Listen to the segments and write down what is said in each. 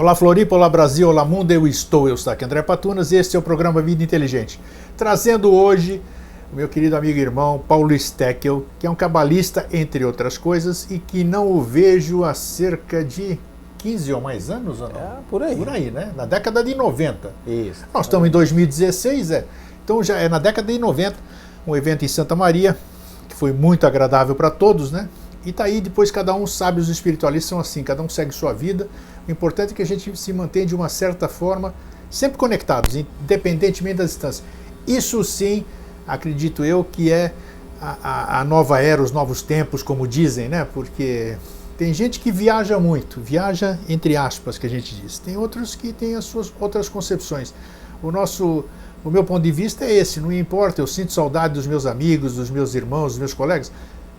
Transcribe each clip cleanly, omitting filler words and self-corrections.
Olá Floripa, olá Brasil, olá mundo, eu estou aqui André Patunas e este é o programa Vida Inteligente. Trazendo hoje o meu querido amigo e irmão Paulo Steckel, que é um cabalista, entre outras coisas, e que não o vejo há cerca de 15 ou mais anos, ou não? Por aí. Por aí, né? Na década de 90. Isso. Nós estamos em 2016, então já é na década de 90, um evento em Santa Maria, que foi muito agradável para todos, né? E tá aí, depois cada um sabe, os espiritualistas são assim, cada um segue sua vida. O importante é que a gente se mantenha de uma certa forma sempre conectados, independentemente da distância. Isso sim, acredito eu, que é a nova era, os novos tempos, como dizem, né? Porque tem gente que viaja muito, viaja entre aspas, que a gente diz. Tem outros que têm as suas outras concepções. O meu ponto de vista é esse, não importa, eu sinto saudade dos meus amigos, dos meus irmãos, dos meus colegas,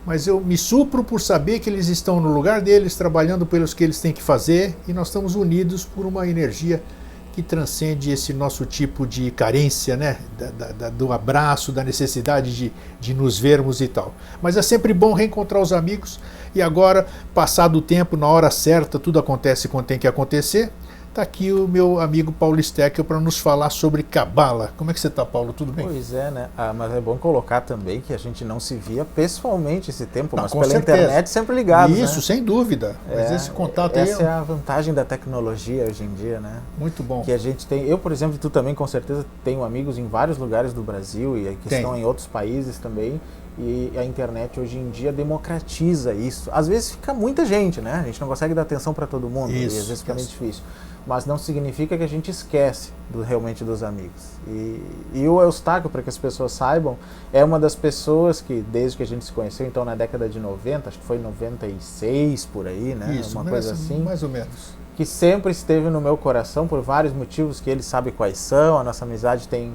mas eu me supro por saber que eles estão no lugar deles, trabalhando pelos que eles têm que fazer, e nós estamos unidos por uma energia que transcende esse nosso tipo de carência, né? Do abraço, da necessidade de nos vermos e tal. Mas é sempre bom reencontrar os amigos, e agora, passado o tempo, na hora certa, tudo acontece quando tem que acontecer. Está aqui o meu amigo Paulo Steckel para nos falar sobre Cabala. Como é que você está, Paulo? Tudo bem? Pois é, né? Mas é bom colocar também que a gente não se via pessoalmente esse tempo, mas pela certeza. Internet sempre ligado. Isso, né? Sem dúvida. Mas esse contato aí... Essa é a vantagem da tecnologia hoje em dia, né? Muito bom. Que a gente tem... Eu, por exemplo, tu também com certeza tenho amigos em vários lugares do Brasil e que estão em outros países também. E a internet hoje em dia democratiza isso. Às vezes fica muita gente, né? A gente não consegue dar atenção para todo mundo. Isso, e às vezes fica meio difícil. Mas não significa que a gente esquece realmente dos amigos. E o Eustáquio, para que as pessoas saibam, é uma das pessoas que, desde que a gente se conheceu, então na década de 90, acho que foi 96 por aí, né? Isso, uma coisa assim. Mais ou menos. Que sempre esteve no meu coração por vários motivos que ele sabe quais são. A nossa amizade tem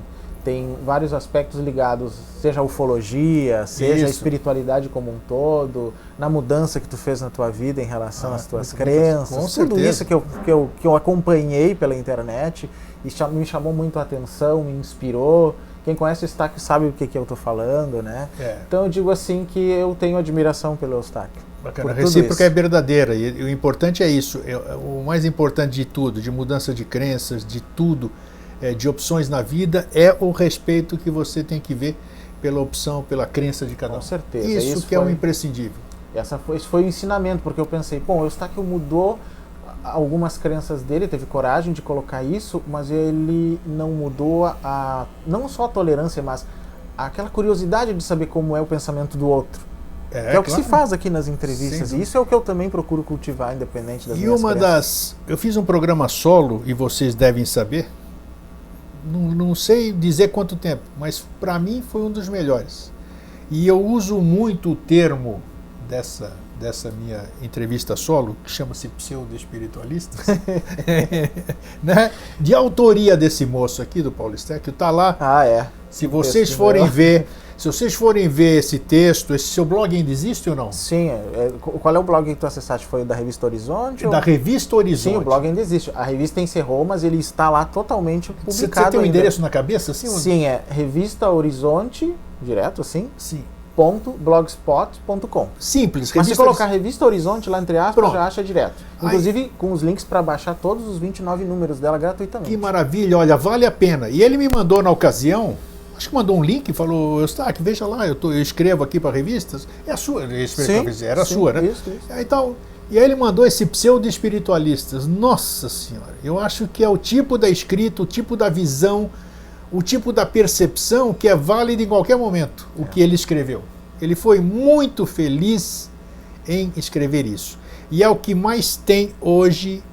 vários aspectos ligados, seja a ufologia, seja a espiritualidade como um todo, na mudança que tu fez na tua vida em relação às tuas crenças, tudo isso que eu acompanhei pela internet e me chamou muito a atenção, me inspirou. Quem conhece o Eustáquio sabe o que eu estou falando, né? Então eu digo assim que eu tenho admiração pelo Eustáquio. Bacana, a recíproca é verdadeira e o importante é isso, o mais importante de tudo, de mudança de crenças, de tudo, de opções na vida, é o respeito que você tem que ver pela opção, pela crença de cada um. Com certeza. Isso que é o imprescindível. Esse foi o ensinamento, porque eu pensei, o Eustáquio mudou algumas crenças dele, teve coragem de colocar isso, mas ele não mudou não só a tolerância, mas aquela curiosidade de saber como é o pensamento do outro. É o que se faz aqui nas entrevistas, e isso é o que eu também procuro cultivar, independente das minhas crenças. Eu fiz um programa solo, e vocês devem saber, não sei dizer quanto tempo, mas para mim foi um dos melhores. E eu uso muito o termo dessa minha entrevista solo, que chama-se Pseudo-Espiritualistas, né? De autoria desse moço aqui, do Paulo Steckel, está lá. Se vocês forem ver esse texto, esse seu blog ainda existe ou não? Sim. Qual é o blog que tu acessaste? Foi o da Revista Horizonte? Da Revista Horizonte. Sim, o blog ainda existe. A revista encerrou, mas ele está lá totalmente publicado. Você tem um endereço na cabeça? Sim, é Revista Horizonte, direto assim? Sim. .blogspot.com. Simples. Mas se colocar Revista Horizonte lá entre aspas, pronto, já acha direto. Inclusive com os links para baixar todos os 29 números dela gratuitamente. Que maravilha, olha, vale a pena. E ele me mandou na ocasião, acho que mandou um link, falou, Eustáquio, veja lá, eu escrevo aqui para revistas. É a sua, era a sua, né? Isso. Então, e aí ele mandou esse pseudo-espiritualistas. Nossa Senhora, eu acho que é o tipo da escrita, o tipo da visão, o tipo da percepção que é válido em qualquer momento, o que ele escreveu. Ele foi muito feliz em escrever isso. E é o que mais tem hoje.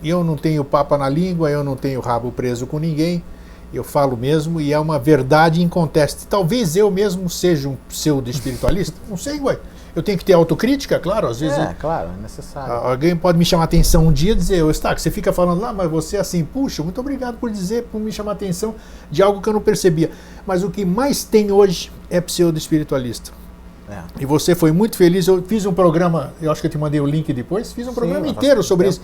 Eu não tenho papa na língua, eu não tenho rabo preso com ninguém, eu falo mesmo, e é uma verdade inconteste. Talvez eu mesmo seja um pseudo-espiritualista, não sei, eu tenho que ter autocrítica, claro, às vezes... claro, é necessário. Alguém pode me chamar a atenção um dia e dizer, Eustáquio, você fica falando lá, mas você é assim, puxa, muito obrigado por me chamar a atenção de algo que eu não percebia. Mas o que mais tem hoje é pseudo-espiritualista. E você foi muito feliz, eu fiz um programa, eu acho que eu te mandei o link depois, fiz um programa inteiro sobre isso.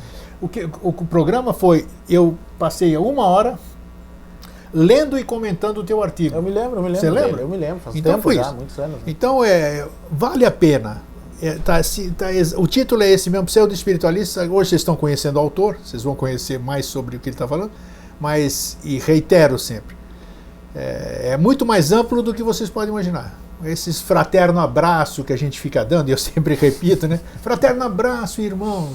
O programa foi, eu passei 1 hora lendo e comentando o teu artigo. Eu me lembro. Você lembra? Eu me lembro, faz então tempo foi já, isso. muitos anos. Né? Então, vale a pena. O título é esse mesmo, Pseudo-Espiritualista. Hoje vocês estão conhecendo o autor, vocês vão conhecer mais sobre o que ele está falando, mas, e reitero sempre, é muito mais amplo do que vocês podem imaginar. Esses fraterno abraço que a gente fica dando, e eu sempre repito, né? Fraterno abraço, irmão.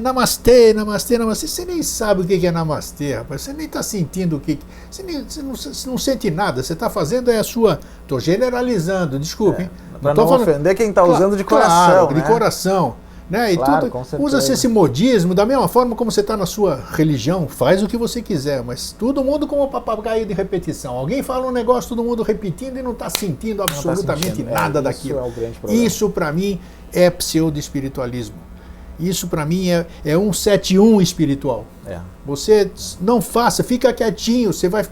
Namastê, namastê, namastê. Você nem sabe o que é namastê, rapaz. Você nem está sentindo o que. Você não sente nada. Você está fazendo a sua. Estou generalizando, desculpe, hein? Para não ofender quem está usando de coração. Claro, né? de coração. Né? Claro, E tudo, usa-se esse modismo, da mesma forma como você está na sua religião, faz o que você quiser, mas todo mundo como papagaio de repetição. Alguém fala um negócio, todo mundo repetindo e não está sentindo absolutamente nada daquilo. Isso é o grande problema. Isso, para mim, é pseudo-espiritualismo. Isso, para mim, é 171 espiritual. Você não faça, fica quietinho, você vai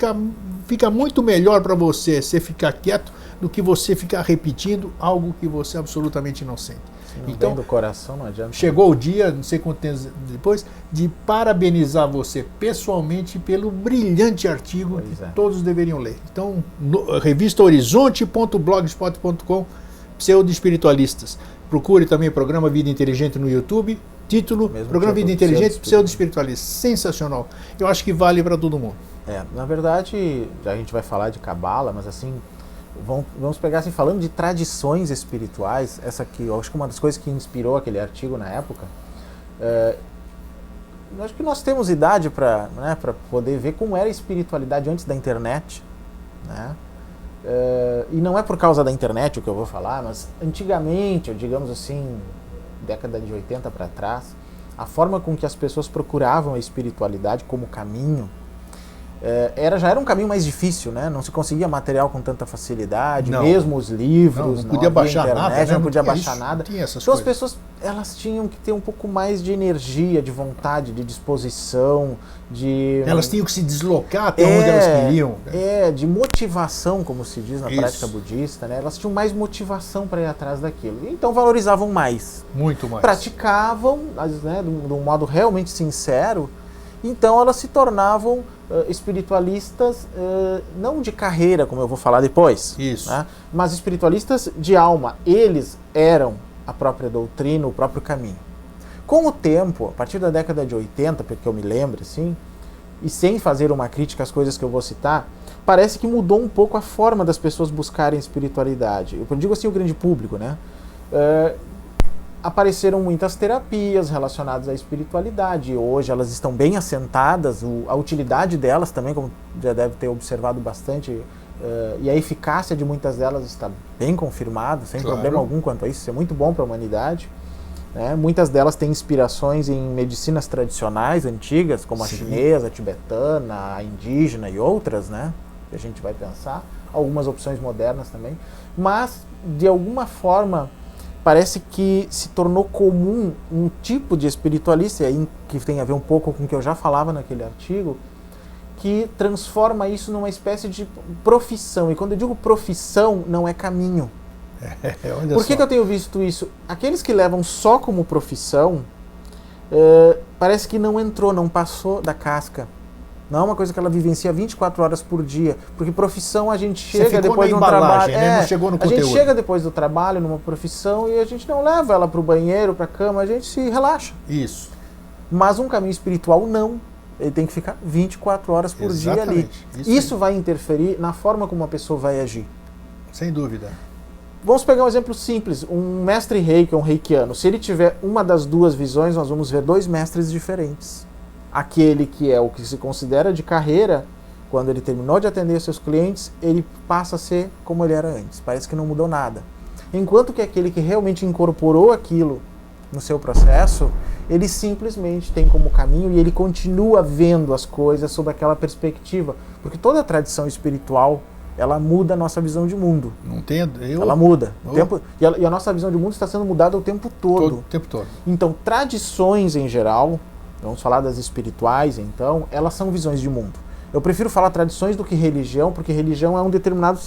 fica muito melhor para você ficar quieto do que você ficar repetindo algo que você absolutamente não sente. Então, do coração não adianta. Chegou o dia, não sei quanto tempo depois, de parabenizar você pessoalmente pelo brilhante artigo que todos deveriam ler. Então, revista horizonte.blogspot.com, Pseudo-Espiritualistas. Procure também o programa Vida Inteligente no YouTube. Título, Programa Vida Inteligente, Pseudo-Espiritualistas. Sensacional. Eu acho que vale para todo mundo. Na verdade, a gente vai falar de Cabala, mas assim, vamos pegar assim, falando de tradições espirituais, essa aqui, eu acho que uma das coisas que inspirou aquele artigo na época, eu acho que nós temos idade para poder ver como era a espiritualidade antes da internet, né? E não é por causa da internet o que eu vou falar, mas antigamente, digamos assim, década de 80 para trás, a forma com que as pessoas procuravam a espiritualidade como caminho já era um caminho mais difícil, né? Não se conseguia material com tanta facilidade, mesmo os livros, não podia baixar internet, nada, né? não podia baixar nada. Então as pessoas elas tinham que ter um pouco mais de energia, de vontade, de disposição, elas tinham que se deslocar até onde elas queriam. De motivação, como se diz na prática budista, né? Elas tinham mais motivação para ir atrás daquilo. Então valorizavam mais. Muito mais. Praticavam, né, de um modo realmente sincero. Então elas se tornavam espiritualistas, não de carreira, como eu vou falar depois, né, mas espiritualistas de alma. Eles eram a própria doutrina, o próprio caminho. Com o tempo, a partir da década de 80, porque eu me lembro, assim, e sem fazer uma crítica às coisas que eu vou citar, parece que mudou um pouco a forma das pessoas buscarem espiritualidade. Eu digo assim, o grande público, né? Apareceram muitas terapias relacionadas à espiritualidade. Hoje elas estão bem assentadas, a utilidade delas também, como já deve ter observado bastante, e a eficácia de muitas delas está bem confirmada, sem problema algum quanto a isso. Isso é muito bom para a humanidade. Né? Muitas delas têm inspirações em medicinas tradicionais antigas, como a chinesa, a tibetana, a indígena e outras, né? Que a gente vai pensar. Algumas opções modernas também. Mas, de alguma forma, parece que se tornou comum um tipo de espiritualista, e aí que tem a ver um pouco com o que eu já falava naquele artigo, que transforma isso numa espécie de profissão. E quando eu digo profissão, não é caminho. Por que eu tenho visto isso? Aqueles que levam só como profissão, parece que não entrou, não passou da casca. Não é uma coisa que ela vivencia 24 horas por dia, porque profissão a gente chega depois de um trabalho, né? Não chegou no conteúdo. A gente chega depois do trabalho numa profissão e a gente não leva ela para o banheiro, para a cama, a gente se relaxa. Isso. Mas um caminho espiritual não. Ele tem que ficar 24 horas por dia ali. Isso vai interferir na forma como a pessoa vai agir. Sem dúvida. Vamos pegar um exemplo simples. Um mestre reiki, um reikiano, se ele tiver uma das duas visões, nós vamos ver dois mestres diferentes. Aquele que é o que se considera de carreira, quando ele terminou de atender seus clientes, ele passa a ser como ele era antes. Parece que não mudou nada. Enquanto que aquele que realmente incorporou aquilo no seu processo, ele simplesmente tem como caminho e ele continua vendo as coisas sob aquela perspectiva. Porque toda a tradição espiritual, ela muda a nossa visão de mundo. Não tem, ela muda. E a nossa visão de mundo está sendo mudada o tempo todo. O tempo todo. Então, tradições em geral, vamos falar das espirituais, então, elas são visões de mundo. Eu prefiro falar tradições do que religião, porque religião é uma determinada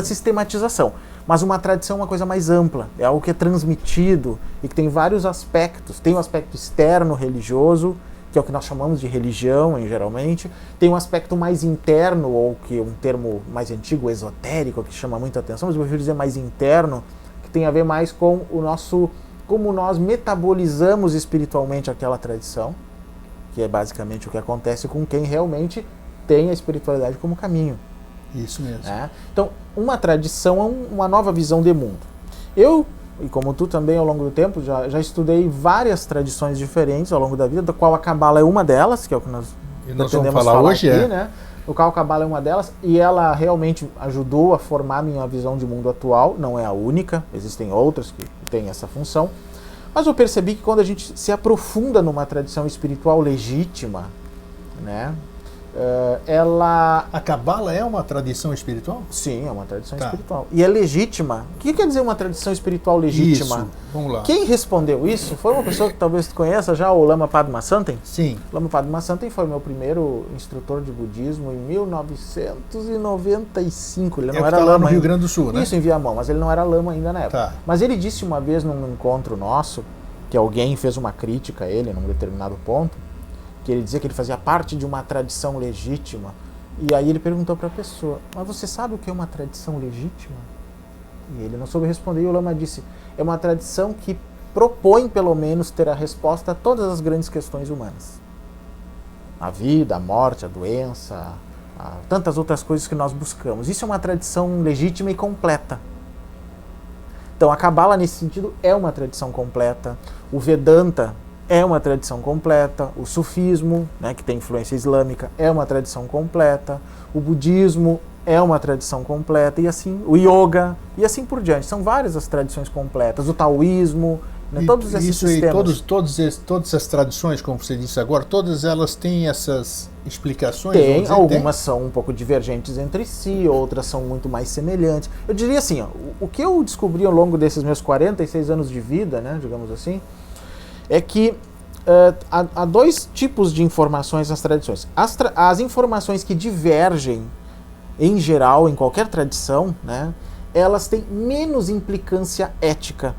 sistematização. Mas uma tradição é uma coisa mais ampla, é algo que é transmitido e que tem vários aspectos. Tem o aspecto externo religioso, que é o que nós chamamos de religião, geralmente. Tem um aspecto mais interno, ou que um termo mais antigo, esotérico, que chama muita atenção, mas eu prefiro dizer mais interno, que tem a ver mais com o nosso, como nós metabolizamos espiritualmente aquela tradição, que é basicamente o que acontece com quem realmente tem a espiritualidade como caminho. Isso mesmo. Então, uma tradição é uma nova visão de mundo. Eu, e como tu também ao longo do tempo, já estudei várias tradições diferentes ao longo da vida, da qual a Cabala é uma delas, que é o que nós vamos falar hoje, aqui, né? O qual a Cabala é uma delas, e ela realmente ajudou a formar minha visão de mundo atual, não é a única, existem outras que têm essa função, mas eu percebi que quando a gente se aprofunda numa tradição espiritual legítima, né? A Cabala é uma tradição espiritual? Sim, é uma tradição espiritual. E é legítima. O que quer dizer uma tradição espiritual legítima? Isso, vamos lá. Quem respondeu isso foi uma pessoa que talvez tu conheça já, o Lama Padmasambhava. Sim. Lama Padmasambhava foi meu primeiro instrutor de budismo em 1995. Ele não era lá lama no Rio Grande do Sul, né? Isso, em Viamão, mas ele não era lama ainda na época. Tá. Mas ele disse uma vez num encontro nosso, que alguém fez uma crítica a ele num determinado ponto, que ele dizia que ele fazia parte de uma tradição legítima. E aí ele perguntou para a pessoa, mas você sabe o que é uma tradição legítima? E ele não soube responder, e o Lama disse, é uma tradição que propõe, pelo menos, ter a resposta a todas as grandes questões humanas. A vida, a morte, a doença, tantas outras coisas que nós buscamos. Isso é uma tradição legítima e completa. Então a Cabala, nesse sentido, é uma tradição completa. O Vedanta é uma tradição completa, o sufismo, né, que tem influência islâmica, é uma tradição completa, o budismo é uma tradição completa, e assim, o yoga, e assim por diante. São várias as tradições completas, o taoísmo, né, todos esses sistemas. Todas essas tradições, como você disse agora, todas elas têm essas explicações? Tem, algumas são um pouco divergentes entre si, outras são muito mais semelhantes. Eu diria assim, ó, o que eu descobri ao longo desses meus 46 anos de vida, né, digamos assim, é que há dois tipos de informações nas tradições. As informações que divergem, em geral, em qualquer tradição, né, elas têm menos implicância ética.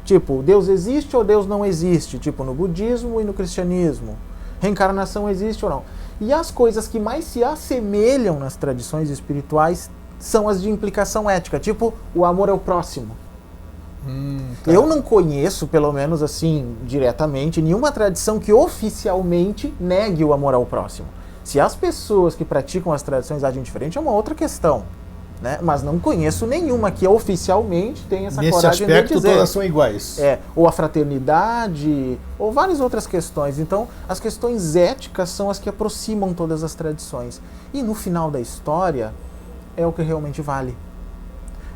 Tipo, Deus existe ou Deus não existe? Tipo, no budismo e no cristianismo. Reencarnação existe ou não? E as coisas que mais se assemelham nas tradições espirituais são as de implicação ética, tipo o amor ao próximo. Tá. Eu não conheço, pelo menos assim, diretamente, nenhuma tradição que oficialmente negue o amor ao próximo. Se as pessoas que praticam as tradições agem diferente, é uma outra questão, né? Mas não conheço nenhuma que oficialmente tenha essa Nesse coragem de aspecto, dizer. todas são iguais. Ou a fraternidade, ou várias outras questões. Então, as questões éticas são as que aproximam todas as tradições. E no final da história, é o que realmente vale.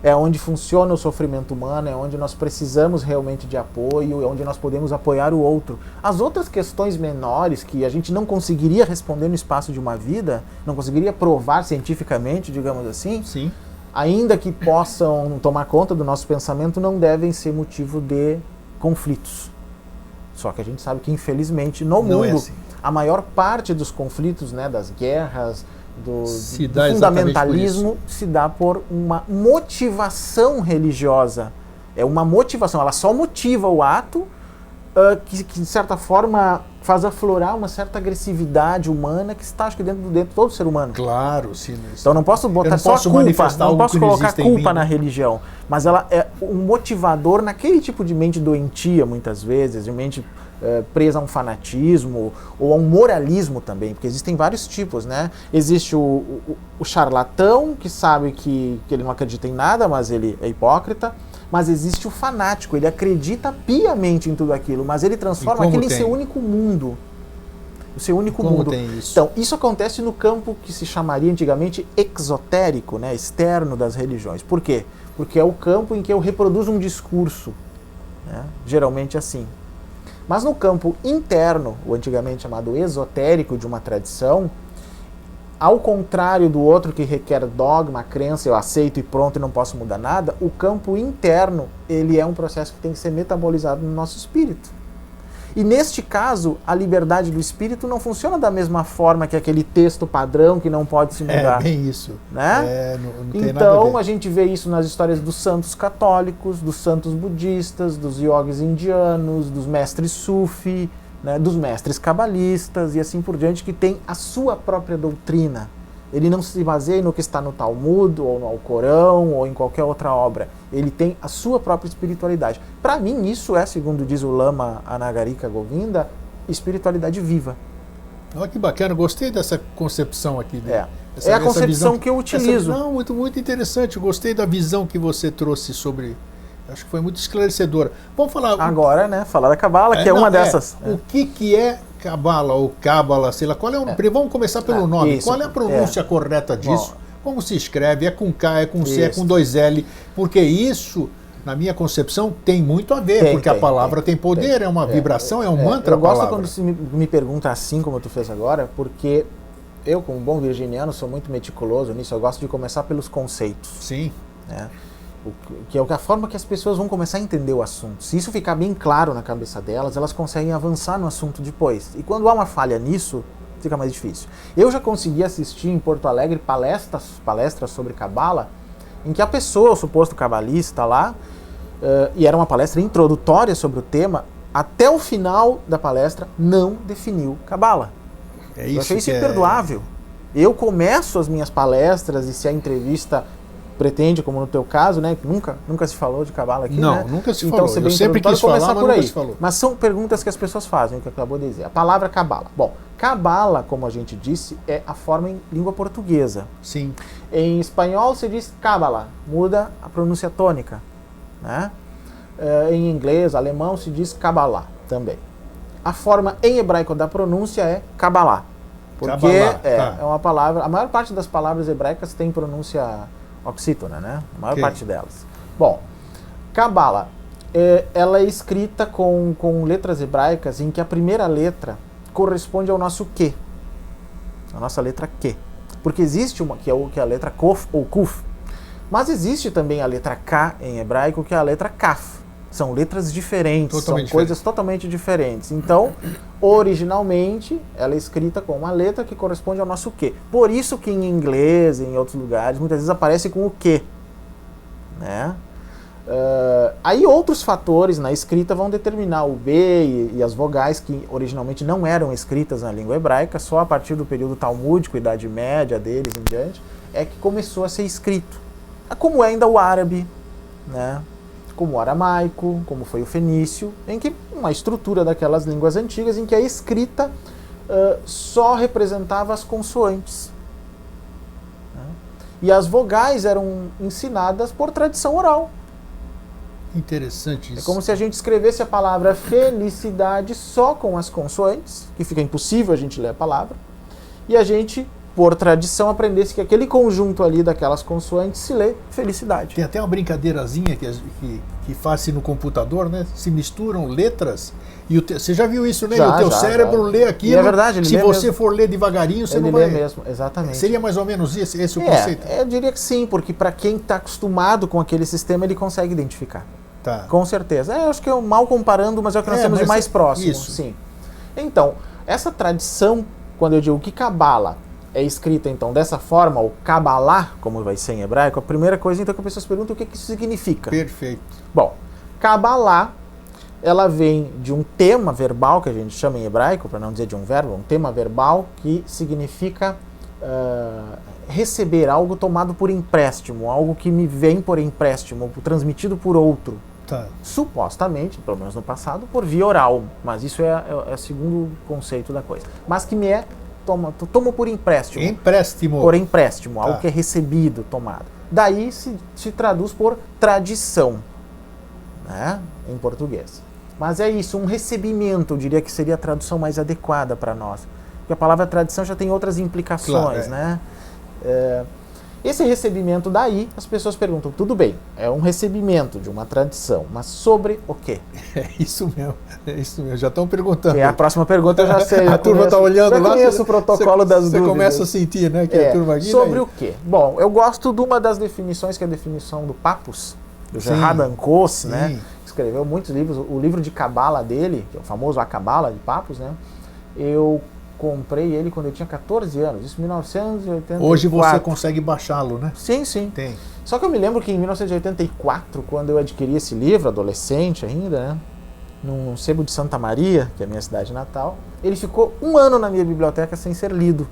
É onde funciona o sofrimento humano, é onde nós precisamos realmente de apoio, é onde nós podemos apoiar o outro. As outras questões menores que a gente não conseguiria responder no espaço de uma vida, não conseguiria provar cientificamente, digamos assim, Sim. ainda que possam tomar conta do nosso pensamento, não devem ser motivo de conflitos. Só que a gente sabe que, infelizmente, no mundo, assim. A maior parte dos conflitos, né, das guerras, do fundamentalismo se dá por uma motivação religiosa. É uma motivação, ela só motiva o ato que de certa forma faz aflorar uma certa agressividade humana que está, acho que dentro de todo ser humano. Claro, sim. Então não posso botar só culpa, não posso colocar culpa na religião, mas ela é um motivador naquele tipo de mente doentia, muitas vezes, de mente presa a um fanatismo ou a um moralismo também, porque existem vários tipos, né? Existe o charlatão, que sabe que ele não acredita em nada, mas ele é hipócrita, mas existe o fanático, ele acredita piamente em tudo aquilo, mas ele transforma aquilo em seu único mundo. O seu único mundo. Então, isso acontece no campo que se chamaria antigamente exotérico, né? Externo das religiões. Por quê? Porque é o campo em que eu reproduzo um discurso, né? Geralmente assim. Mas no campo interno, o antigamente chamado esotérico de uma tradição, ao contrário do outro que requer dogma, crença, eu aceito e pronto e não posso mudar nada, o campo interno, ele é um processo que tem que ser metabolizado no nosso espírito. E neste caso, a liberdade do espírito não funciona da mesma forma que aquele texto padrão que não pode se mudar. É bem isso. Né? Não tem então, nada a ver. a gente vê isso nas histórias dos santos católicos, dos santos budistas, dos yogis indianos, dos mestres sufi, né, dos mestres cabalistas e assim por diante, que tem a sua própria doutrina. Ele não se baseia no que está no Talmud, ou no Alcorão, ou em qualquer outra obra. Ele tem a sua própria espiritualidade. Para mim, isso é, segundo diz o Lama Anagarika Govinda, espiritualidade viva. Olha que bacana, gostei dessa concepção aqui. É a concepção que eu utilizo. Muito interessante, gostei da visão que você trouxe sobre... Acho que foi muito esclarecedora. Vamos falar... Agora, né, falar da Cabala, que é uma dessas. O que é Cabala ou Cábala, sei lá, qual é o nome? Vamos começar pelo nome. Isso, qual é a pronúncia correta disso? Bom, como se escreve? É com K, é com C, é isso. com 2 L? Porque isso, na minha concepção, tem muito a ver, porque a palavra tem poder, é uma vibração, é um mantra. Eu gosto quando você me pergunta assim, como tu fez agora, porque eu, como bom virginiano, sou muito meticuloso nisso, eu gosto de começar pelos conceitos. Sim. Né? Que é a forma que as pessoas vão começar a entender o assunto. Se isso ficar bem claro na cabeça delas, elas conseguem avançar no assunto depois. E quando há uma falha nisso, fica mais difícil. Eu já consegui assistir em Porto Alegre palestras sobre Cabala, em que a pessoa, o suposto cabalista lá, e era uma palestra introdutória sobre o tema, até o final da palestra não definiu Cabala. Eu achei isso imperdoável. Eu começo as minhas palestras, e se a entrevista pretende, como no teu caso, né, que nunca se falou de Cabala aqui, não, né? Nunca se então, falou. Eu sempre quis falar, mas nunca se falou. Mas são perguntas que as pessoas fazem, o que acabou de dizer. A palavra Cabala. Bom, Cabala, como a gente disse, é a forma em língua portuguesa. Sim. Em espanhol se diz Cabala, muda a pronúncia tônica, né? Em inglês, alemão se diz Kabbalah também. A forma em hebraico da pronúncia é Kabbalah, porque é uma palavra. A maior parte das palavras hebraicas tem pronúncia oxítona, né? A maior parte delas. Bom, Kabbalah, ela é escrita com letras hebraicas em que a primeira letra corresponde ao nosso Q, a nossa letra Q, porque existe uma que é a letra Kof ou Kuf, mas existe também a letra K em hebraico, que é a letra Kaf. São letras diferentes, coisas totalmente diferentes. Então, originalmente, ela é escrita com uma letra que corresponde ao nosso Q. Por isso que em inglês, em outros lugares, muitas vezes aparece com o Q. Né? Aí outros fatores na escrita vão determinar o B e as vogais que originalmente não eram escritas na língua hebraica, só a partir do período talmúdico, Idade Média deles em diante, é que começou a ser escrito. Como é ainda o árabe, né? Como o aramaico, como foi o fenício, em que uma estrutura daquelas línguas antigas em que a escrita só representava as consoantes. Né? E as vogais eram ensinadas por tradição oral. Interessante isso. É como se a gente escrevesse a palavra felicidade só com as consoantes, que fica impossível a gente ler a palavra, e a gente, por tradição, aprendesse que aquele conjunto ali daquelas consoantes se lê felicidade. Tem até uma brincadeirazinha que faz-se no computador, né? Se misturam letras e você já viu isso, né? O teu cérebro lê aquilo. E é verdade, ele se lê você mesmo. For ler devagarinho, você ele não vai... lê mesmo, exatamente. Seria mais ou menos esse o conceito? Eu diria que sim, porque para quem está acostumado com aquele sistema, ele consegue identificar. Tá. Com certeza. Eu acho que eu mal comparando, mas é o que nós temos de mais próximo. Isso. Sim. Então, essa tradição, quando eu digo que Cabala é escrita, então, dessa forma, o Kabbalah, como vai ser em hebraico, a primeira coisa, então, que as pessoas perguntam o que isso significa. Perfeito. Bom, Kabbalah, ela vem de um tema verbal, que a gente chama em hebraico, para não dizer de um verbo, um tema verbal que significa receber algo tomado por empréstimo, algo que me vem por empréstimo, transmitido por outro. Tá. Supostamente, pelo menos no passado, por via oral, mas isso é o segundo conceito da coisa. Mas que me é tomo por empréstimo. Empréstimo. Por empréstimo, algo que é recebido, tomado. Daí se traduz por tradição, né, em português. Mas é isso, um recebimento, eu diria que seria a tradução mais adequada para nós. Porque a palavra tradição já tem outras implicações, né? Esse recebimento daí, as pessoas perguntam, tudo bem, é um recebimento de uma tradição, mas sobre o quê? É isso mesmo, já estão perguntando. A próxima pergunta eu já sei. A turma está olhando lá. Eu conheço o protocolo das dúvidas. Você começa a sentir, né, que a turma aqui... Sobre o quê? Bom, eu gosto de uma das definições, que é a definição do Papus, do Gerhard Ankos, né? Escreveu muitos livros, o livro de Cabala dele, que é o famoso A Cabala de Papus, né? Eu comprei ele quando eu tinha 14 anos, isso em 1984. Hoje você consegue baixá-lo, né? Sim, sim. Tem. Só que eu me lembro que em 1984, quando eu adquiri esse livro, adolescente ainda, né, num sebo de Santa Maria, que é a minha cidade natal, ele ficou 1 ano na minha biblioteca sem ser lido.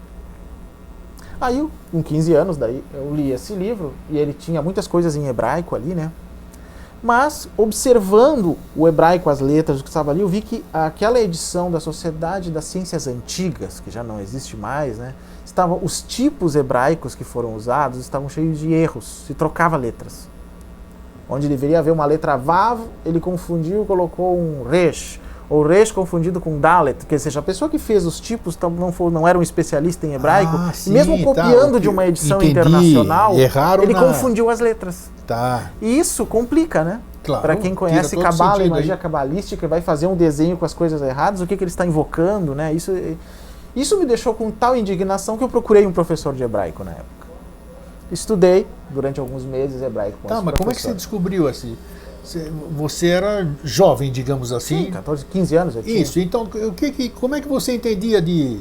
Aí, com 15 anos, daí eu li esse livro, e ele tinha muitas coisas em hebraico ali, né? Mas, observando o hebraico, as letras, o que estava ali, eu vi que aquela edição da Sociedade das Ciências Antigas, que já não existe mais, né? Os tipos hebraicos que foram usados estavam cheios de erros, se trocava letras. Onde deveria haver uma letra Vav, ele confundiu e colocou um Resh, ou Resh confundido com Dalet, que seja, a pessoa que fez os tipos não era um especialista em hebraico, e mesmo copiando de uma edição internacional, ele confundiu as letras. Tá. E isso complica, né? Claro, para quem conhece Cabala e magia cabalística, vai fazer um desenho com as coisas erradas, o que ele está invocando, né? Isso me deixou com tal indignação que eu procurei um professor de hebraico na época. Estudei durante alguns meses hebraico com esse mas como é que você descobriu assim? Você era jovem, digamos assim. Sim, 14, 15 anos eu tinha. Isso, então como é que você entendia de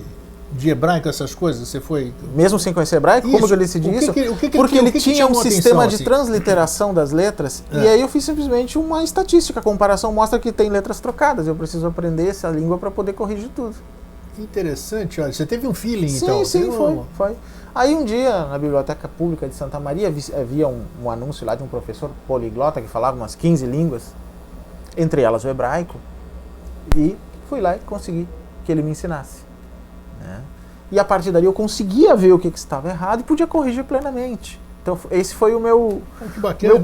hebraico, essas coisas? Você foi... Mesmo sem conhecer hebraico? Isso. Como que eu decidi isso? Porque ele tinha um sistema de transliteração das letras, e aí eu fiz simplesmente uma estatística. A comparação mostra que tem letras trocadas. Eu preciso aprender essa língua para poder corrigir tudo. Que interessante, olha. Você teve um feeling, sim, então? Sim, foi. Aí um dia, na Biblioteca Pública de Santa Maria, havia um anúncio lá de um professor poliglota que falava umas 15 línguas, entre elas o hebraico, e fui lá e consegui que ele me ensinasse. Né? E a partir dali eu conseguia ver o que estava errado e podia corrigir plenamente. Então esse foi o meu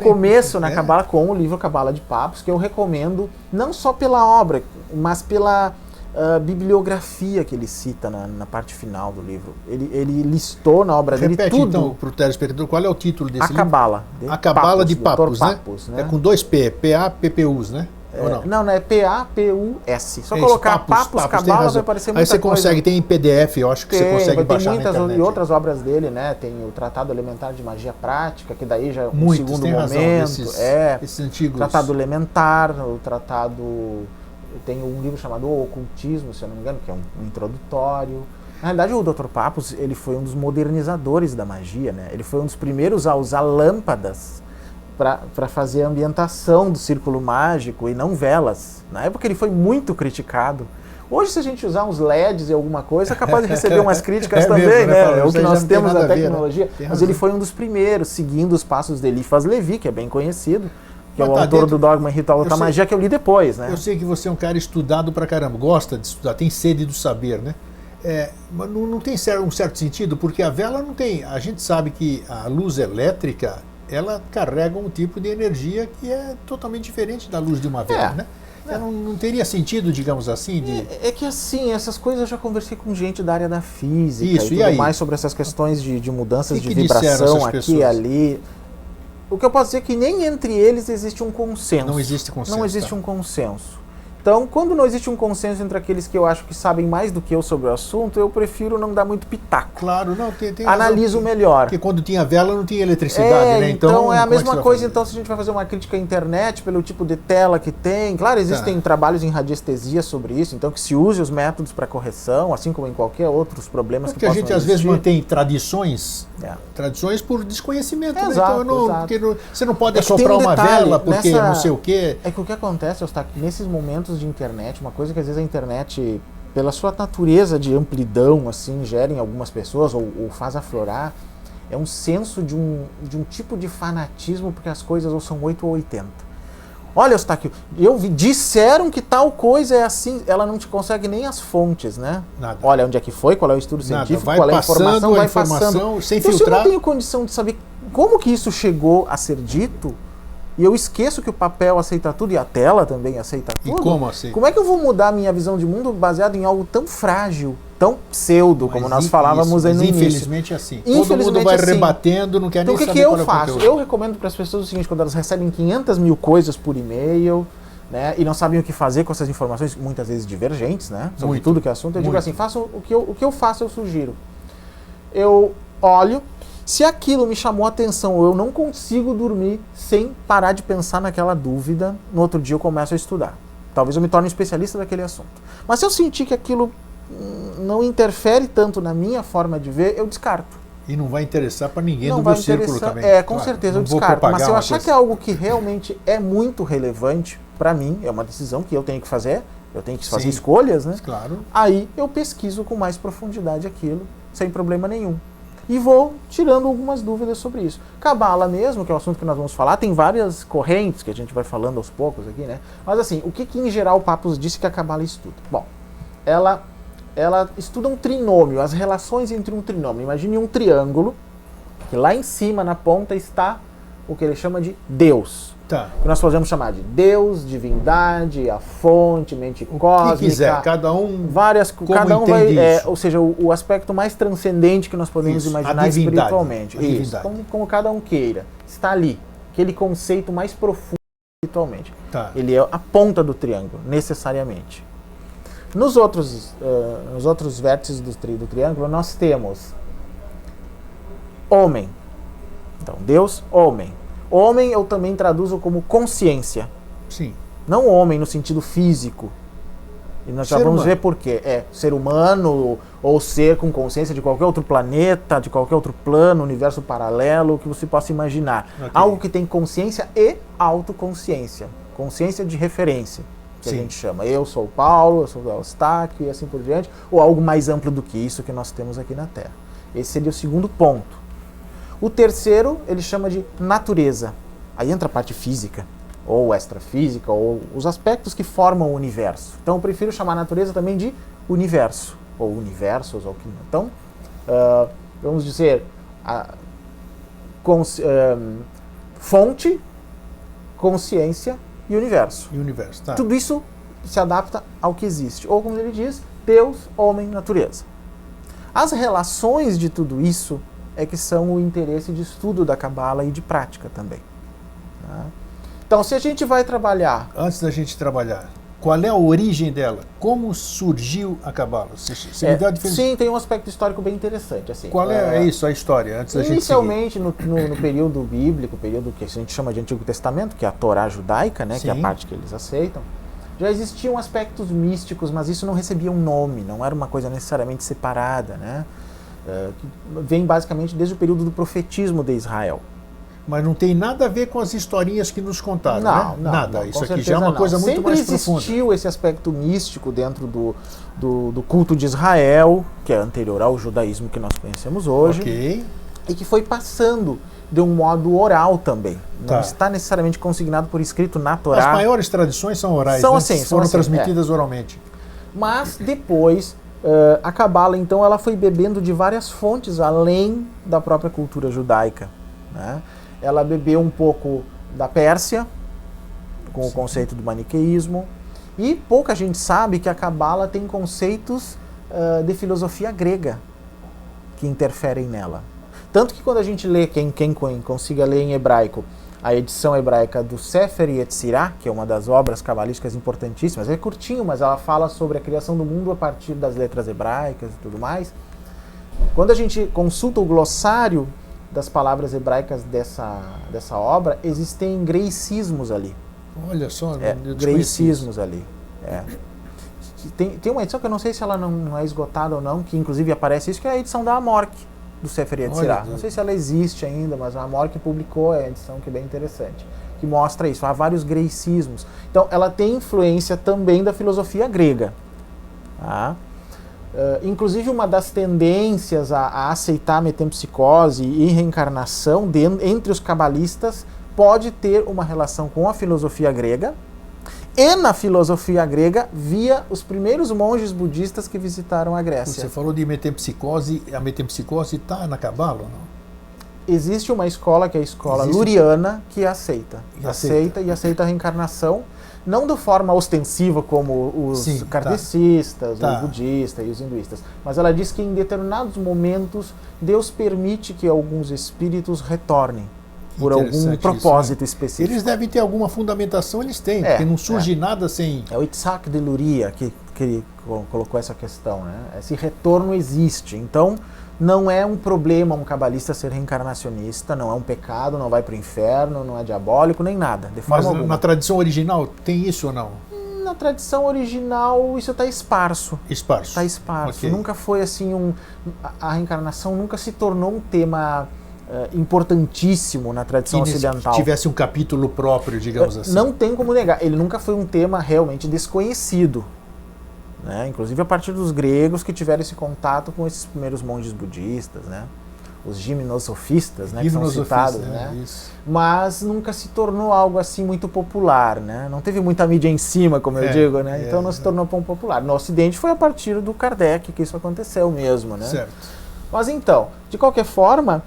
começo na Cabala, com o livro Cabala de Papos, que eu recomendo não só pela obra, mas pela bibliografia que ele cita na parte final do livro. Ele listou na obra dele tudo. Repete então para o telespectador, qual é o título desse livro? A Cabala de Papos, né? É com 2 P, P-A-P-P-U-S, né? Não, é P-A-P-U-S. Só colocar Papos Cabala vai aparecer muita coisa. Aí você consegue, tem em PDF, eu acho que você consegue baixar na internet. E outras obras dele, né? Tem o Tratado Elementar de Magia Prática, que daí já é um segundo momento. Esses antigos. Tratado Elementar, o Tratado... Tem um livro chamado O Ocultismo, se eu não me engano, que é um introdutório. Na realidade, o Dr. Papos, ele foi um dos modernizadores da magia, né? Ele foi um dos primeiros a usar lâmpadas para fazer a ambientação do círculo mágico e não velas. Na época ele foi muito criticado. Hoje, se a gente usar uns LEDs e alguma coisa, é capaz de receber umas críticas também, mesmo, né? É o que nós temos da tecnologia. Ver, né? Mas ele foi um dos primeiros, seguindo os passos de Eliphas Levi, que é bem conhecido, que é o autor do Dogma e Ritual da Magia, que eu li depois, né? Eu sei que você é um cara estudado pra caramba, gosta de estudar, tem sede do saber, né? Mas não tem um certo sentido, porque a vela não tem... A gente sabe que a luz elétrica, ela carrega um tipo de energia que é totalmente diferente da luz de uma vela, né? Não teria sentido, digamos assim, de... É que assim, essas coisas eu já conversei com gente da área da física. Isso, e tudo mais sobre essas questões de mudanças de vibração aqui e ali. O que eu posso dizer é que nem entre eles existe um consenso. Não existe consenso. Não existe um consenso. Então, quando não existe um consenso entre aqueles que eu acho que sabem mais do que eu sobre o assunto, eu prefiro não dar muito pitaco. Claro, não, tem Analiso melhor. Porque quando tinha vela não tinha eletricidade, né? Então é a mesma coisa, então, se a gente vai fazer uma crítica à internet pelo tipo de tela que tem. Claro, existem trabalhos em radiestesia sobre isso, então que se use os métodos para correção, assim como em qualquer outros problemas que possam existir. Porque a gente às vezes mantém tradições por desconhecimento. Exato, né? Então, porque você não pode assoprar uma vela porque não sei o quê. É que o que acontece, Eustáquio, nesses momentos de internet, uma coisa que às vezes a internet, pela sua natureza de amplidão, assim, gera em algumas pessoas ou faz aflorar, é um senso de um tipo de fanatismo, porque as coisas ou são 8 ou 80. Olha, Eustáquio, disseram que tal coisa é assim, ela não te consegue nem as fontes, né? Nada. Olha onde é que foi, qual é o estudo científico, qual é a informação, vai passando. Sem então, filtrar. Se eu não tenho condição de saber como que isso chegou a ser dito, e eu esqueço que o papel aceita tudo e a tela também aceita tudo. E como aceita? Como é que eu vou mudar a minha visão de mundo baseado em algo tão frágil, tão pseudo, como nós falávamos aí no início? Infelizmente é assim. Todo mundo vai rebatendo, não quer nem saber qual é o conteúdo. Então o que eu faço? Eu recomendo para as pessoas o seguinte, quando elas recebem 500 mil coisas por e-mail, né, e não sabem o que fazer com essas informações, muitas vezes divergentes, né, sobre tudo que é assunto, eu digo assim, façam o que eu faço, eu sugiro. Eu olho, se aquilo me chamou a atenção ou eu não consigo dormir sem parar de pensar naquela dúvida, no outro dia eu começo a estudar. Talvez eu me torne um especialista daquele assunto. Mas se eu sentir que aquilo não interfere tanto na minha forma de ver, eu descarto. E não vai interessar para ninguém do meu círculo também. Com certeza eu descarto. Mas se eu achar que é algo que realmente é muito relevante para mim, é uma decisão que eu tenho que fazer, eu tenho que fazer escolhas, né? Claro. Aí eu pesquiso com mais profundidade aquilo, sem problema nenhum. e vou tirando algumas dúvidas sobre isso. Cabala mesmo, que é o assunto que nós vamos falar, tem várias correntes que a gente vai falando aos poucos aqui, né? Mas assim, o que em geral o Pappus disse que a Cabala estuda? Bom, ela estuda um trinômio, as relações entre um trinômio. Imagine um triângulo, que lá em cima, na ponta, está o que ele chama de Deus. Tá. Que nós podemos chamar de Deus, divindade, a fonte, mente cósmica. O que quiser, cada um várias, como cada um entende vai, isso. Ou seja, o aspecto mais transcendente que nós podemos Isso, imaginar a divindade, espiritualmente. a Isso, divindade. como cada um queira. Está ali, aquele conceito mais profundo espiritualmente. Tá. Ele é a ponta do triângulo, necessariamente. Nos outros vértices do triângulo, nós temos homem. Então, Deus, homem. Homem eu também traduzo como consciência. Sim. Não homem no sentido físico. E nós já Ser vamos humano. ver por quê. É ser humano ou ser com consciência de qualquer outro planeta, de qualquer outro plano, universo paralelo, que você possa imaginar. Ok. Algo que tem consciência e autoconsciência. Consciência de referência, que Sim. a gente chama. Eu sou o Paulo, eu sou o Eustáquio e assim por diante. Ou algo mais amplo do que isso que nós temos aqui na Terra. Esse seria o segundo ponto. O terceiro, ele chama de natureza. Aí entra a parte física, ou extrafísica, ou os aspectos que formam o universo. Então eu prefiro chamar a natureza também de universo, ou universos, ou que. Então, vamos dizer, fonte, consciência e universo. E o universo, tá. Tudo isso se adapta ao que existe. Ou como ele diz, Deus, homem, natureza. As relações de tudo isso é que são o interesse de estudo da Cabala e de prática também. Tá? Então, se a gente vai trabalhar... Antes da gente trabalhar, qual é a origem dela? Como surgiu a Cabala? Você me dá a diferença? Sim, tem um aspecto histórico bem interessante. Assim, Qual é isso, a história, antes da gente seguir? Inicialmente, no período bíblico, período que a gente chama de Antigo Testamento, que é a Torá judaica, né, que é a Sim. parte que eles aceitam, já existiam aspectos místicos, mas isso não recebia um nome, não era uma coisa necessariamente separada, né? Que vem basicamente desde o período do profetismo de Israel. Mas não tem nada a ver com as historinhas que nos contaram, Não, né? Nada. não, Isso com aqui já é certeza uma não. coisa muito Sempre mais profunda. existiu esse aspecto místico dentro do culto de Israel, que é anterior ao judaísmo que nós conhecemos hoje, Ok. e que foi passando de um modo oral também. Não Tá. está necessariamente consignado por escrito na As Torá, maiores tradições são orais, São né? assim, são Foram assim, transmitidas oralmente. mas depois a Cabala, então, ela foi bebendo de várias fontes além da própria cultura judaica, né? Ela bebeu um pouco da Pérsia, com o conceito do maniqueísmo, e pouca gente sabe que a Cabala tem conceitos de filosofia grega que interferem nela. Tanto que quando a gente lê, quem consiga ler em hebraico, a edição hebraica do Sefer Yetzirah, que é uma das obras cabalísticas importantíssimas, é curtinho, mas ela fala sobre a criação do mundo a partir das letras hebraicas e tudo mais. Quando a gente consulta o glossário das palavras hebraicas dessa obra, existem greicismos ali. Olha só, eu desconheci isso. Greicismos ali. É. Tem uma edição que eu não sei se ela não é esgotada ou não, que inclusive aparece isso, que é a edição da Amorc, do Sefer Yetzirah. Olha, Não sei se ela existe ainda, mas a Amorc publicou a edição, que é bem interessante, que mostra isso. Há vários greicismos. Então, ela tem influência também da filosofia grega. Tá? Inclusive, uma das tendências a aceitar metempsicose e reencarnação entre os cabalistas pode ter uma relação com a filosofia grega, e na filosofia grega via os primeiros monges budistas que visitaram a Grécia. Você falou de metempsicose, a metempsicose está na Cabala ou não? Existe uma escola, que é a escola luriana, que aceita a reencarnação, não de forma ostensiva como os Sim, kardecistas, tá. os budistas e os hinduístas, mas ela diz que em determinados momentos Deus permite que alguns espíritos retornem por algum Interessante propósito isso, né? específico. Eles devem ter alguma fundamentação, eles têm, porque não surge nada sem... É o Itzhak de Luria que colocou essa questão, né? Esse retorno existe, então não é um problema um cabalista ser reencarnacionista, não é um pecado, não vai para o inferno, não é diabólico, nem nada, de forma Mas alguma. na tradição original tem isso ou não? Na tradição original isso está esparso. Esparso. Está esparso. Ok. Nunca foi assim a reencarnação nunca se tornou um tema importantíssimo na tradição ocidental. Tivesse um capítulo próprio, digamos assim. Não tem como negar. Ele nunca foi um tema realmente desconhecido. Né? Inclusive a partir dos gregos que tiveram esse contato com esses primeiros monges budistas. Né? os gimnosofistas, né, que são Gimnosofistas, citados, né? Isso. Mas nunca se tornou algo assim muito popular, né? Não teve muita mídia em cima, como eu digo, né? Então não se tornou tão popular. No Ocidente foi a partir do Kardec que isso aconteceu mesmo, né? Certo. Mas então, de qualquer forma,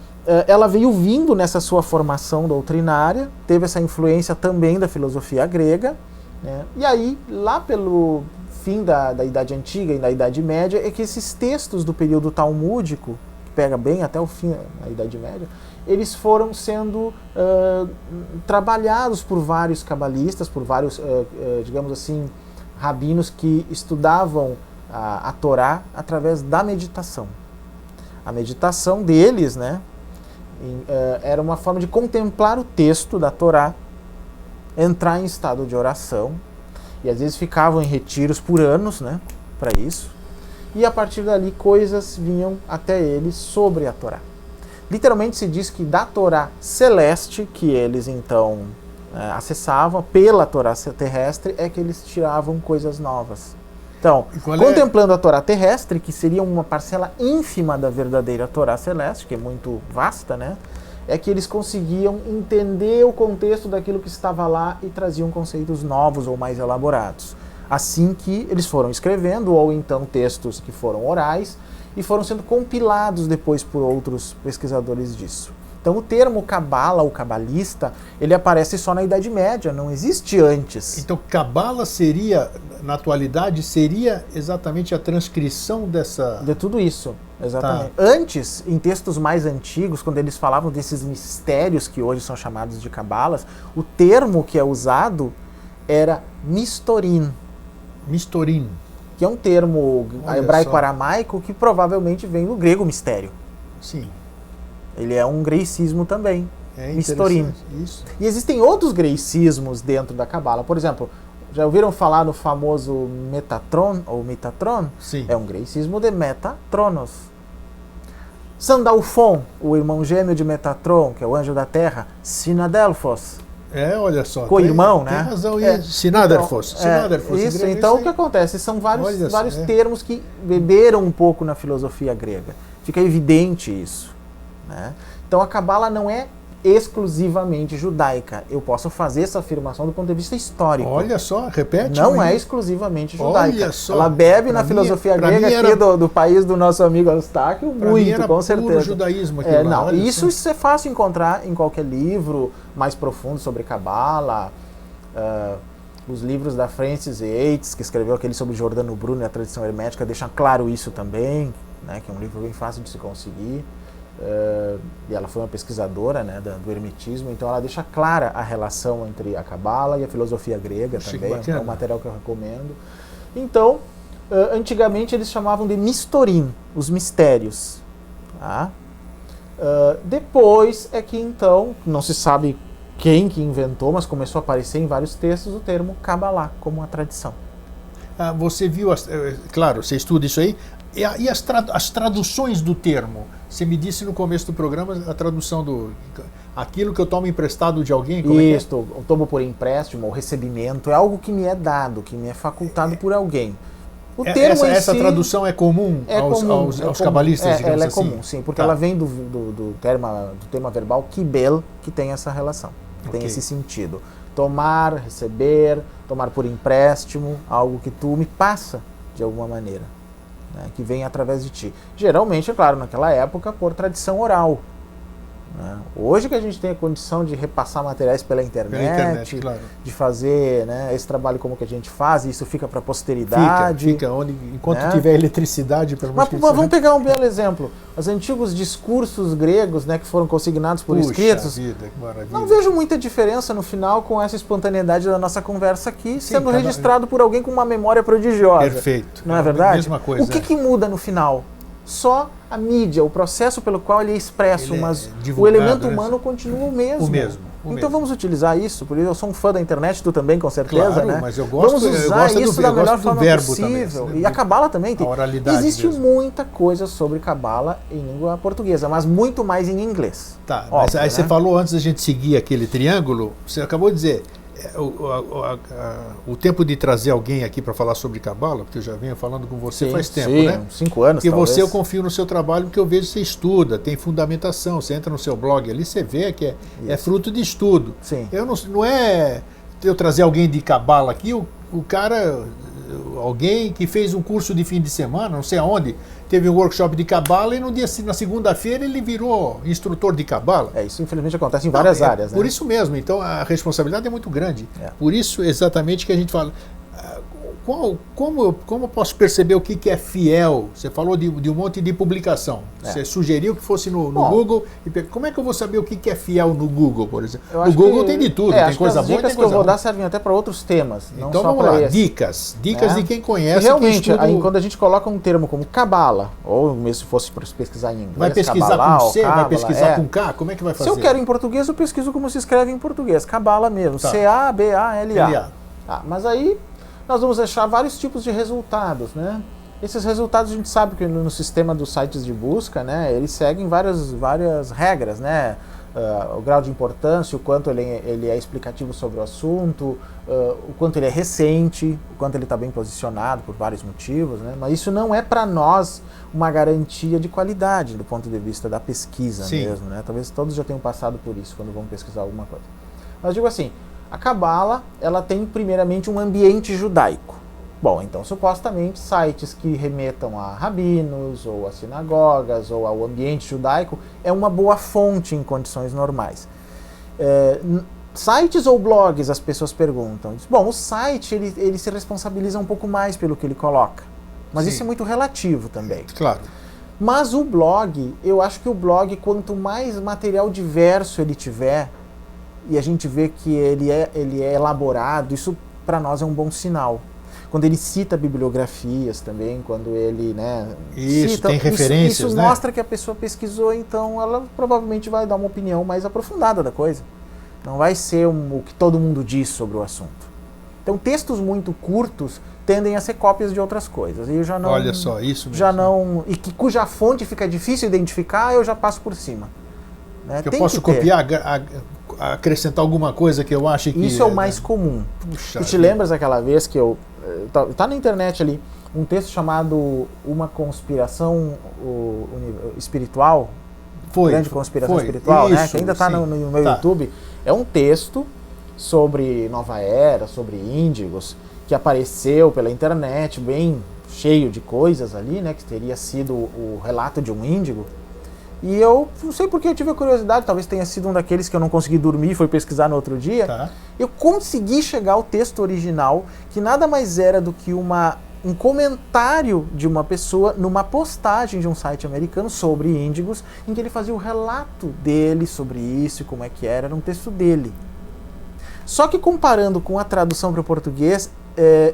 ela veio vindo nessa sua formação doutrinária, teve essa influência também da filosofia grega, né? E aí, lá pelo fim da Idade Antiga e da Idade Média, é que esses textos do período talmúdico, que pega bem até o fim da Idade Média, eles foram sendo trabalhados por vários cabalistas, por vários, digamos assim, rabinos que estudavam a Torá através da meditação. A meditação deles, né, era uma forma de contemplar o texto da Torá, entrar em estado de oração, e às vezes ficavam em retiros por anos, né, para isso, e a partir dali coisas vinham até eles sobre a Torá. Literalmente se diz que da Torá celeste, que eles então acessavam, pela Torá terrestre, é que eles tiravam coisas novas. Então, contemplando a Torá terrestre, que seria uma parcela ínfima da verdadeira Torá celeste, que é muito vasta, né? É que eles conseguiam entender o contexto daquilo que estava lá e traziam conceitos novos ou mais elaborados. Assim que eles foram escrevendo, ou então textos que foram orais, e foram sendo compilados depois por outros pesquisadores disso. Então o termo cabala ou cabalista, ele aparece só na Idade Média, não existe antes. Então cabala seria, na atualidade, seria exatamente a transcrição dessa... De tudo isso, exatamente. Tá. Antes, em textos mais antigos, quando eles falavam desses mistérios que hoje são chamados de cabalas, o termo que é usado era mistorim. Mistorim. Que é um termo hebraico-aramaico que provavelmente vem do grego mistério. Sim. Ele é um greicismo também, mistorim. Isso. E existem outros greicismos dentro da cabala. Por exemplo, já ouviram falar no famoso Metatron ou Metatron? Sim. É um greicismo de Metatronos. Sandalfon, o irmão gêmeo de Metatron, que é o anjo da terra, Sinadelphos. Olha só. Co-irmão, né? Tem razão aí. Sinadelphos. Isso, então o que acontece? São vários termos que beberam um pouco na filosofia grega. Fica evidente isso. Né? Então a cabala não é exclusivamente judaica. Eu posso fazer essa afirmação do ponto de vista histórico. Olha só, repete. Não é exclusivamente judaica. Olha só. Ela bebe na filosofia grega aqui do país do nosso amigo Eustáquio, muito, com certeza. Puro judaísmo aqui não, isso é fácil encontrar em qualquer livro mais profundo sobre cabala. Os livros da Frances Yates, que escreveu aquele sobre Giordano Bruno e a tradição hermética, deixam claro isso também, né, que é um livro bem fácil de se conseguir. E ela foi uma pesquisadora, né, do hermetismo, então ela deixa clara a relação entre a cabala e a filosofia grega também, é um material que eu recomendo. Então, antigamente eles chamavam de mistorim, os mistérios. Tá? Depois é que então, não se sabe quem que inventou, mas começou a aparecer em vários textos o termo cabalá, como uma tradição. Você viu, claro, você estuda isso aí, e as traduções do termo? Você me disse no começo do programa a tradução aquilo que eu tomo emprestado de alguém? Como isso, eu tomo por empréstimo ou recebimento, é algo que me é dado, que me é facultado por alguém. O termo essa tradução é comum aos cabalistas, digamos ela é assim? comum, sim, porque ela vem do tema verbal kibel, que tem essa relação, que tem esse sentido. Tomar, receber, tomar por empréstimo, algo que tu me passa de alguma maneira, né, que vem através de ti. Geralmente, é claro, naquela época, por tradição oral. Né? Hoje que a gente tem a condição de repassar materiais pela internet claro. De fazer, né, esse trabalho como que a gente faz, e isso fica para a posteridade. Fica enquanto tiver eletricidade. Mas vamos pegar um belo exemplo. Os antigos discursos gregos, né, que foram consignados por escritos. Vida, que maravilha. Não vejo muita diferença no final com essa espontaneidade da nossa conversa aqui, sendo registrado por alguém com uma memória prodigiosa. Perfeito. Não é verdade? Mesma coisa. O que muda no final? Só a mídia, o processo pelo qual ele é expresso, mas o elemento humano continua o mesmo. Então vamos utilizar isso, porque eu sou um fã da internet, tu também com certeza, claro, né? Mas eu gosto, vamos usar isso da melhor forma Também, possível. né? E a cabala também tem. Existe mesmo. muita coisa sobre cabala em língua portuguesa, mas muito mais em inglês. Tá, óbvio, mas aí você falou antes da gente seguir aquele triângulo, você acabou de dizer o tempo de trazer alguém aqui para falar sobre Cabala, porque eu já venho falando com você faz tempo, né? Uns 5 anos, E talvez. você, eu confio no seu trabalho, porque eu vejo que você estuda, tem fundamentação, você entra no seu blog ali, você vê que é fruto de estudo. Sim. Eu não é eu trazer alguém de Cabala aqui, o cara, alguém que fez um curso de fim de semana, não sei aonde, teve um workshop de Cabala e na segunda-feira ele virou instrutor de Cabala. Isso infelizmente acontece em várias áreas, né? Por isso mesmo, então a responsabilidade é muito grande. Por isso exatamente que a gente fala, como eu posso perceber o que é fiel? Você falou de um monte de publicação. Você sugeriu que fosse no Google. Como é que eu vou saber o que é fiel no Google, por exemplo? No Google tem de tudo, tem coisa boa e tem coisa ruim. As dicas que eu vou dar servem até para outros temas. Então vamos lá, dicas de quem conhece. E realmente, aí, quando a gente coloca um termo como Cabala, ou mesmo se fosse para pesquisar em inglês, vai pesquisar Kabbalah, com C, Kabbalah, vai pesquisar com K, como é que vai fazer? Se eu quero em português, eu pesquiso como se escreve em português, Cabala mesmo, C-A-B-A-L-A. Mas aí nós vamos achar vários tipos de resultados, né? Esses resultados a gente sabe que no sistema dos sites de busca, né, eles seguem várias regras, né? O grau de importância, o quanto ele é explicativo sobre o assunto, o quanto ele é recente, o quanto ele está bem posicionado por vários motivos, né? Mas isso não é para nós uma garantia de qualidade do ponto de vista da pesquisa mesmo, né? Talvez todos já tenham passado por isso quando vão pesquisar alguma coisa. Mas digo assim, a Cabala, ela tem primeiramente um ambiente judaico. Bom, então supostamente sites que remetam a rabinos, ou a sinagogas, ou ao ambiente judaico, é uma boa fonte em condições normais. Sites ou blogs, as pessoas perguntam. Bom, o site ele se responsabiliza um pouco mais pelo que ele coloca. Mas isso é muito relativo também. Claro. Mas o blog, eu acho que o blog, quanto mais material diverso ele tiver, e a gente vê que ele é elaborado, isso para nós é um bom sinal. Quando ele cita bibliografias também, quando ele cita, tem referências, isso mostra que a pessoa pesquisou, então ela provavelmente vai dar uma opinião mais aprofundada da coisa. Não vai ser o que todo mundo diz sobre o assunto. Então textos muito curtos tendem a ser cópias de outras coisas. E eu já não, olha só, isso mesmo. Já não, e cuja fonte fica difícil identificar, eu já passo por cima. Né? Eu posso copiar, acrescentar alguma coisa que eu acho que... Isso é o mais comum. Tu te lembras daquela vez que tá na internet ali, um texto chamado Uma Conspiração Espiritual? Grande Conspiração Espiritual, isso, né? Que ainda está no meu YouTube. É um texto sobre Nova Era, sobre índigos, que apareceu pela internet, bem cheio de coisas ali, né? Que teria sido o relato de um índigo. E eu não sei porque eu tive a curiosidade, talvez tenha sido um daqueles que eu não consegui dormir e fui pesquisar no outro dia. Tá. Eu consegui chegar ao texto original, que nada mais era do que um comentário de uma pessoa numa postagem de um site americano sobre índigos, em que ele fazia o relato dele sobre isso e como é que era um texto dele. Só que comparando com a tradução para o português,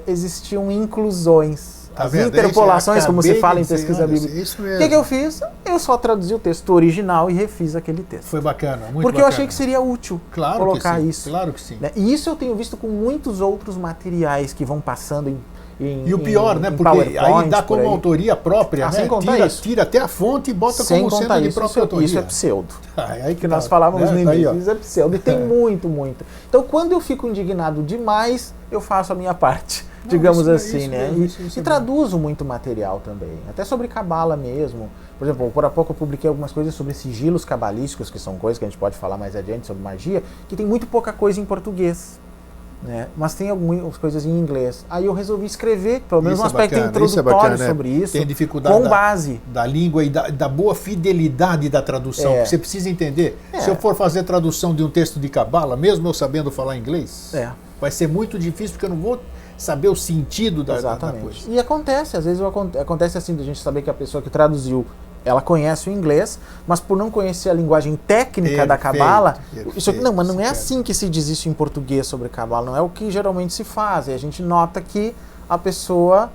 existiam inclusões. As interpolações, como se fala em pesquisa bíblica. O que eu fiz? Eu só traduzi o texto original e refiz aquele texto. Foi bacana, muito Porque bacana. Eu achei que seria útil colocar isso. Claro que sim. Né? E isso eu tenho visto com muitos outros materiais que vão passando e o pior, né? Porque aí dá como autoria própria, né? Sem contar isso. Tira até a fonte e bota como sendo de própria autoria. Isso é pseudo. Aí que nós falávamos no início, isso é pseudo. E tem muito. Então, quando eu fico indignado demais, eu faço a minha parte. Digamos assim, né? E traduzo muito material também, até sobre Cabala mesmo. Por exemplo, por há pouco eu publiquei algumas coisas sobre sigilos cabalísticos, que são coisas que a gente pode falar mais adiante sobre magia, que tem muito pouca coisa em português, né? Mas tem algumas coisas em inglês. Aí eu resolvi escrever, pelo menos um aspecto introdutório sobre isso, tem dificuldade com base da língua e da boa fidelidade da tradução. Você precisa entender. Se eu for fazer tradução de um texto de Cabala, mesmo eu sabendo falar inglês, vai ser muito difícil, porque eu não vou saber o sentido da coisa. E acontece, às vezes acontece assim, da gente saber que a pessoa que traduziu, ela conhece o inglês, mas por não conhecer a linguagem técnica da Cabala, mas não é assim que se diz isso em português sobre Cabala, não é o que geralmente se faz. E a gente nota que a pessoa,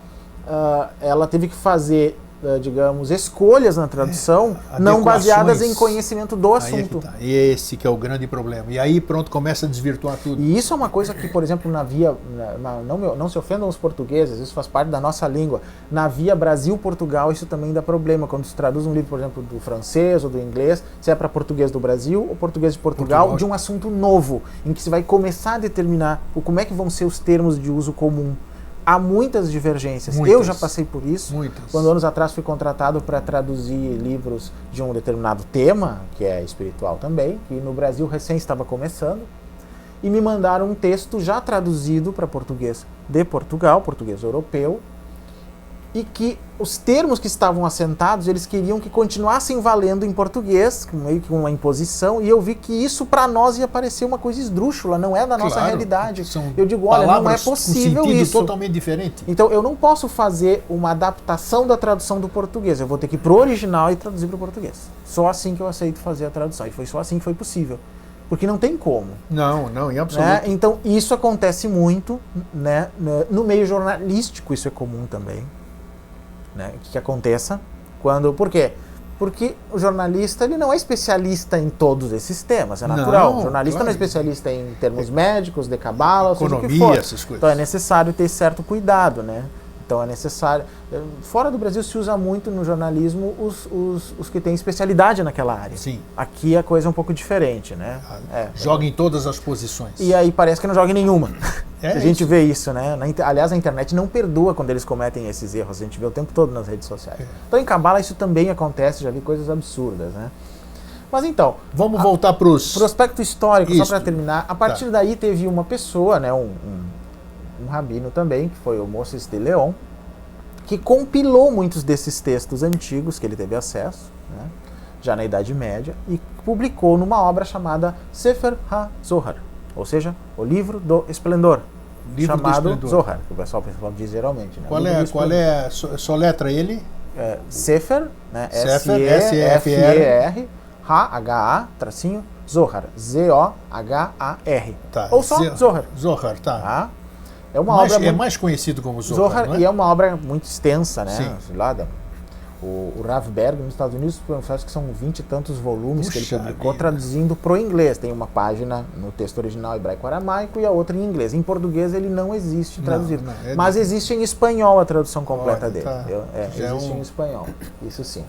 ela teve que fazer digamos, escolhas na tradução não baseadas em conhecimento do assunto. Tá. Esse que é o grande problema. E aí pronto, começa a desvirtuar tudo. E isso é uma coisa que, por exemplo, não se ofendam os portugueses, isso faz parte da nossa língua. Na via Brasil-Portugal isso também dá problema. Quando se traduz um livro, por exemplo, do francês ou do inglês, se é para português do Brasil ou português de Portugal, de um assunto novo, em que se vai começar a determinar como é que vão ser os termos de uso comum. Há muitas divergências. Eu já passei por isso. Quando anos atrás fui contratado para traduzir livros de um determinado tema, que é espiritual também, que no Brasil recém estava começando, e me mandaram um texto já traduzido para português de Portugal, português europeu, e que os termos que estavam assentados, eles queriam que continuassem valendo em português, meio que uma imposição, e eu vi que isso para nós ia parecer uma coisa esdrúxula, não é da nossa realidade. Eu digo, olha, não é possível com sentido isso. Totalmente diferente. Então eu não posso fazer uma adaptação da tradução do português, eu vou ter que ir pro original e traduzir para o português. Só assim que eu aceito fazer a tradução, e foi só assim que foi possível. Porque não tem como. Não, em absoluto. Né? Então isso acontece muito, né? No meio jornalístico isso é comum também. Né, que aconteça por quê? Porque o jornalista ele não é especialista em todos esses temas, é natural. O jornalista não é especialista em termos médicos, de cabala, seja o que for. Essas coisas. Então é necessário ter certo cuidado, né? Então é necessário. Fora do Brasil se usa muito no jornalismo os que têm especialidade naquela área. Sim. Aqui a coisa é um pouco diferente, né? Joga em todas as posições. E aí parece que não joga em nenhuma. A gente isso. Vê isso, né? Aliás, a internet não perdoa quando eles cometem esses erros. A gente vê o tempo todo nas redes sociais. Então em cabala isso também acontece, já vi coisas absurdas, né? Mas então... Vamos voltar para o aspecto histórico, só para terminar. A partir daí teve uma pessoa, né, um rabino também, que foi o Moses de Leon, que compilou muitos desses textos antigos que ele teve acesso, né, já na Idade Média, e publicou numa obra chamada Sefer HaZohar, ou seja, o Livro do Esplendor, chamado Zohar, que o pessoal diz geralmente. Né? Qual é soletra ele? Sefer, né, S-E-F-R, H-A, tracinho, Zohar, Z-O-H-A-R. Tá. Ou só Zohar. Zohar, tá. É uma obra mais conhecido como Zohar, não é? E é uma obra muito extensa, né? Sim. O Rav Berg, nos Estados Unidos, acho que são 20 e tantos volumes que ele publicou, traduzindo para o inglês. Tem uma página no texto original hebraico-aramaico e a outra em inglês. Em português ele não existe traduzido. Mas existe em espanhol a tradução completa dele. Tá. Existe em espanhol, isso sim.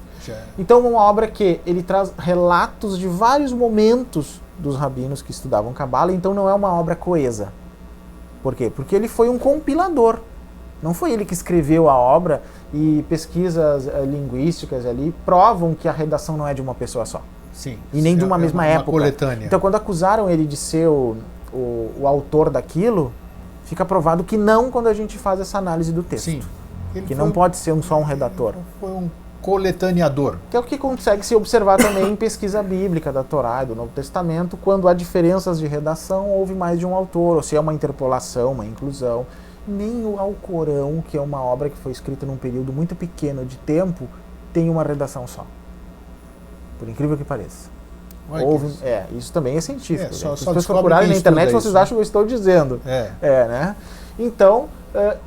Então é uma obra que ele traz relatos de vários momentos dos rabinos que estudavam cabala, então não é uma obra coesa. Por quê? Porque ele foi um compilador. Não foi ele que escreveu a obra, e pesquisas linguísticas ali provam que a redação não é de uma pessoa só. Sim. E nem de uma mesma época. Coletânea. Então quando acusaram ele de ser o autor daquilo, fica provado que não quando a gente faz essa análise do texto. Sim. Que não pode ser só um redator. Foi um coletaneador. Que é o que consegue se observar também em pesquisa bíblica da Torá e do Novo Testamento, quando há diferenças de redação, houve mais de um autor, ou se é uma interpolação, uma inclusão. Nem o Alcorão, que é uma obra que foi escrita num período muito pequeno de tempo, tem uma redação só. Por incrível que pareça. Isso também é científico. Se vocês procurarem na internet, vocês acham que eu estou dizendo. Né? Então,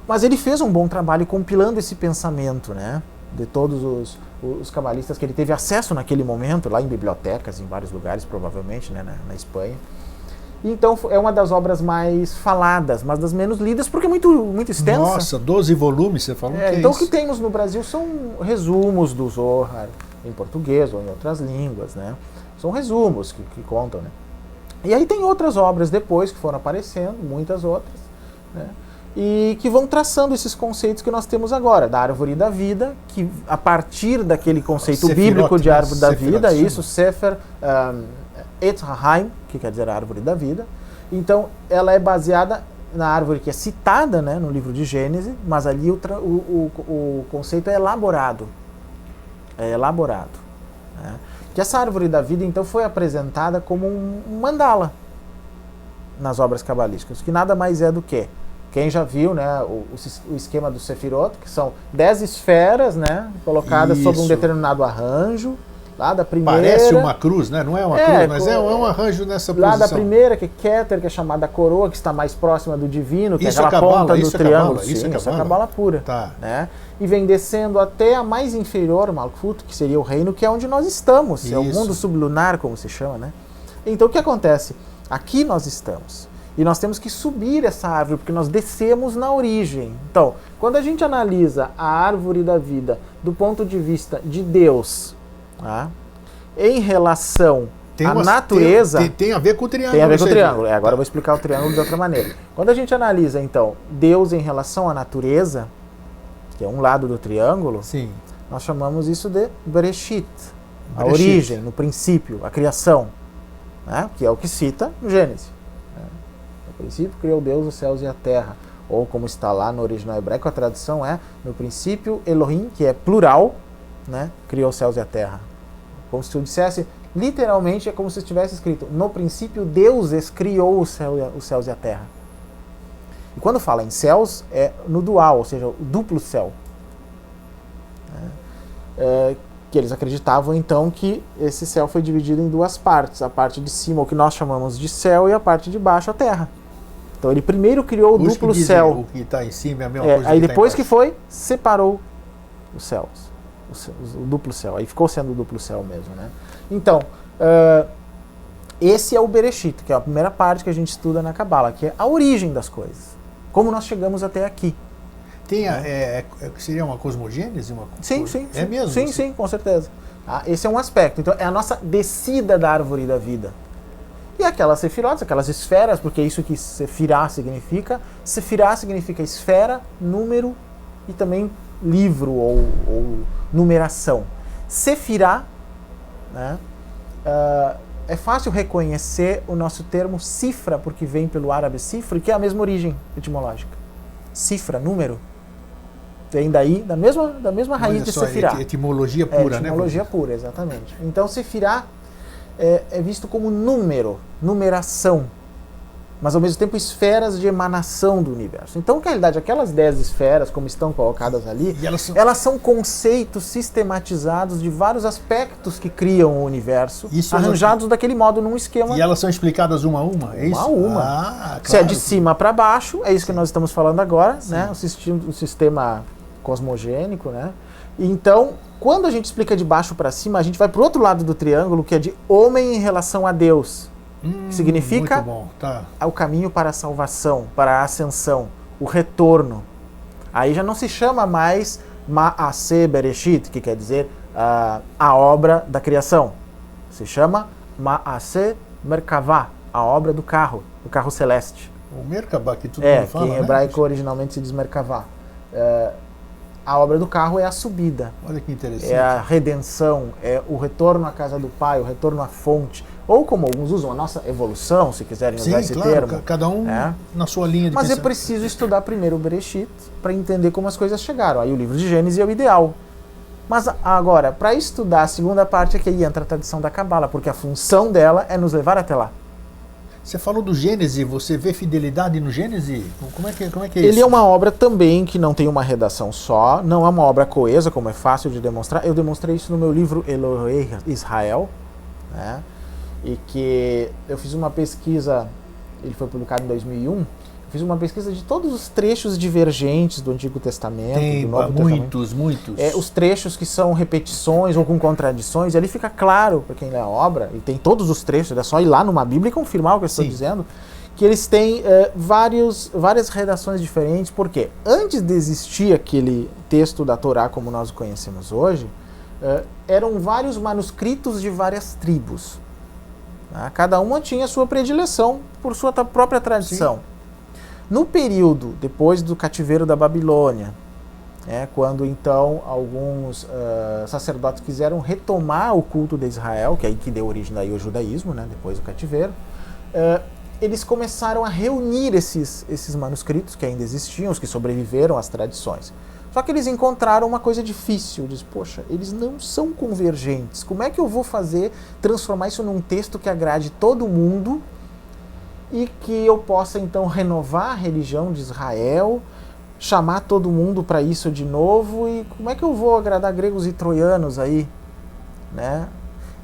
mas ele fez um bom trabalho compilando esse pensamento, né? De todos os cabalistas que ele teve acesso naquele momento, lá em bibliotecas, em vários lugares, provavelmente, né, na Espanha. Então é uma das obras mais faladas, mas das menos lidas, porque é muito extensa. Nossa, 12 volumes, você falou que então isso. O que temos no Brasil são resumos do Zohar, em português ou em outras línguas, né? São resumos que contam, né? E aí tem outras obras depois que foram aparecendo, muitas outras, né? E que vão traçando esses conceitos que nós temos agora, da árvore da vida, que a partir daquele conceito bíblico de árvore da vida, isso, Sefer Etz Haim, que quer dizer a árvore da vida. Então, ela é baseada na árvore que é citada, né, no livro de Gênesis, mas ali o conceito é elaborado. Né? Que essa árvore da vida, então, foi apresentada como um mandala nas obras cabalísticas, que nada mais é do que... Quem já viu, né, o esquema do Sefirot, que são 10 esferas, né, colocadas sob um determinado arranjo, Lá da primeira... Parece uma cruz, né? Não é uma cruz, mas é um arranjo nessa posição. Lá da primeira, que é Keter, que é chamada coroa, que está mais próxima do divino, que isso é aquela ponta do triângulo. Isso é Cabala pura. Tá. Né? E vem descendo até a mais inferior, Malkuth, que seria o reino, que é onde nós estamos. Isso. É o mundo sublunar, como se chama, né? Então o que acontece? Aqui nós estamos. E nós temos que subir essa árvore, porque nós descemos na origem. Então, quando a gente analisa a árvore da vida do ponto de vista de Deus, tá? Em relação à natureza... Tem a ver com o triângulo. Tem a ver com o triângulo. Agora eu vou explicar o triângulo de outra maneira. Quando a gente analisa, então, Deus em relação à natureza, que é um lado do triângulo, sim, nós chamamos isso de Bereshit. A origem, no princípio, a criação. Né? Que é o que cita no Gênesis. No princípio criou Deus os céus e a terra. Ou como está lá no original hebraico, a tradução é: no princípio Elohim, que é plural, né, criou os céus e a terra. Como se tu dissesse, literalmente é como se estivesse escrito: no princípio Deus criou os céus e a terra. E quando fala em céus, é no dual, ou seja, o duplo céu. Que eles acreditavam então que esse céu foi dividido em duas partes: a parte de cima, o que nós chamamos de céu, e a parte de baixo, a terra. Então ele primeiro criou o duplo céu. O que está em cima é a mesma coisa. Aí depois que foi, separou os céus, o duplo céu. Aí ficou sendo o duplo céu mesmo, né? Então, esse é o Bereshit, que é a primeira parte que a gente estuda na Cabala, que é a origem das coisas. Como nós chegamos até aqui. Seria uma cosmogênese? Sim. É mesmo? Sim, com certeza. Esse é um aspecto. Então, é a nossa descida da árvore da vida. E aquelas sefirotes, aquelas esferas, porque é isso que sefirá significa. Sefirá significa esfera, número e também livro ou numeração. Sefirá, né, é fácil reconhecer o nosso termo cifra, porque vem pelo árabe cifra, que é a mesma origem etimológica. Cifra, número. Vem daí, da mesma raiz de sefirá. Etimologia pura, né? Etimologia pura, exatamente. Então, sefirá é visto como número, numeração, mas ao mesmo tempo esferas de emanação do universo. Então, na realidade, aquelas 10 esferas, como estão colocadas ali, elas são conceitos sistematizados de vários aspectos que criam o universo, arranjados daquele modo num esquema. E elas são explicadas uma a uma? É isso? Uma. Claro. Se é de cima para baixo, é isso que nós estamos falando agora, né? O sistema cosmogênico, né? Então, quando a gente explica de baixo para cima, a gente vai para o outro lado do triângulo, que é de homem em relação a Deus. Que significa muito bom. Tá. O caminho para a salvação, para a ascensão, o retorno. Aí já não se chama mais Ma'aseh Bereshit, que quer dizer a obra da criação. Se chama Ma'aseh Merkavah, a obra do carro celeste. O Merkavah, que todo mundo fala, que em hebraico originalmente se diz Merkavah. A obra do carro é a subida. Olha que interessante. É a redenção, é o retorno à casa do Pai, o retorno à fonte. Ou como alguns usam, a nossa evolução, se quiserem usar esse termo. Cada um na sua linha de Mas eu preciso estudar primeiro o Bereshit para entender como as coisas chegaram. Aí o livro de Gênesis é o ideal. Mas agora, para estudar a segunda parte é que aí entra a tradição da Cabala, porque a função dela é nos levar até lá. Você falou do Gênesis, você vê fidelidade no Gênesis? Como é que é isso? Ele é uma obra também que não tem uma redação só, não é uma obra coesa, como é fácil de demonstrar. Eu demonstrei isso no meu livro Elohei Israel, né? E que eu fiz uma pesquisa, ele foi publicado em 2001, eu fiz uma pesquisa de todos os trechos divergentes do Antigo Testamento, do Novo Testamento. Muitos. Os trechos que são repetições ou com contradições, ali fica claro para quem lê a obra, e tem todos os trechos, é só ir lá numa Bíblia e confirmar o que eu estou dizendo, que eles têm várias redações diferentes, porque antes de existir aquele texto da Torá como nós o conhecemos hoje, eram vários manuscritos de várias tribos. Cada uma tinha a sua predileção por sua própria tradição. Sim. No período depois do cativeiro da Babilônia, quando então alguns sacerdotes quiseram retomar o culto de Israel, que é aí que deu origem daí ao judaísmo, né, depois do cativeiro, eles começaram a reunir esses manuscritos que ainda existiam, os que sobreviveram às tradições. Só que eles encontraram uma coisa difícil, diz, poxa, eles não são convergentes, como é que eu vou transformar isso num texto que agrade todo mundo e que eu possa então renovar a religião de Israel, chamar todo mundo para isso de novo, e como é que eu vou agradar gregos e troianos aí, né?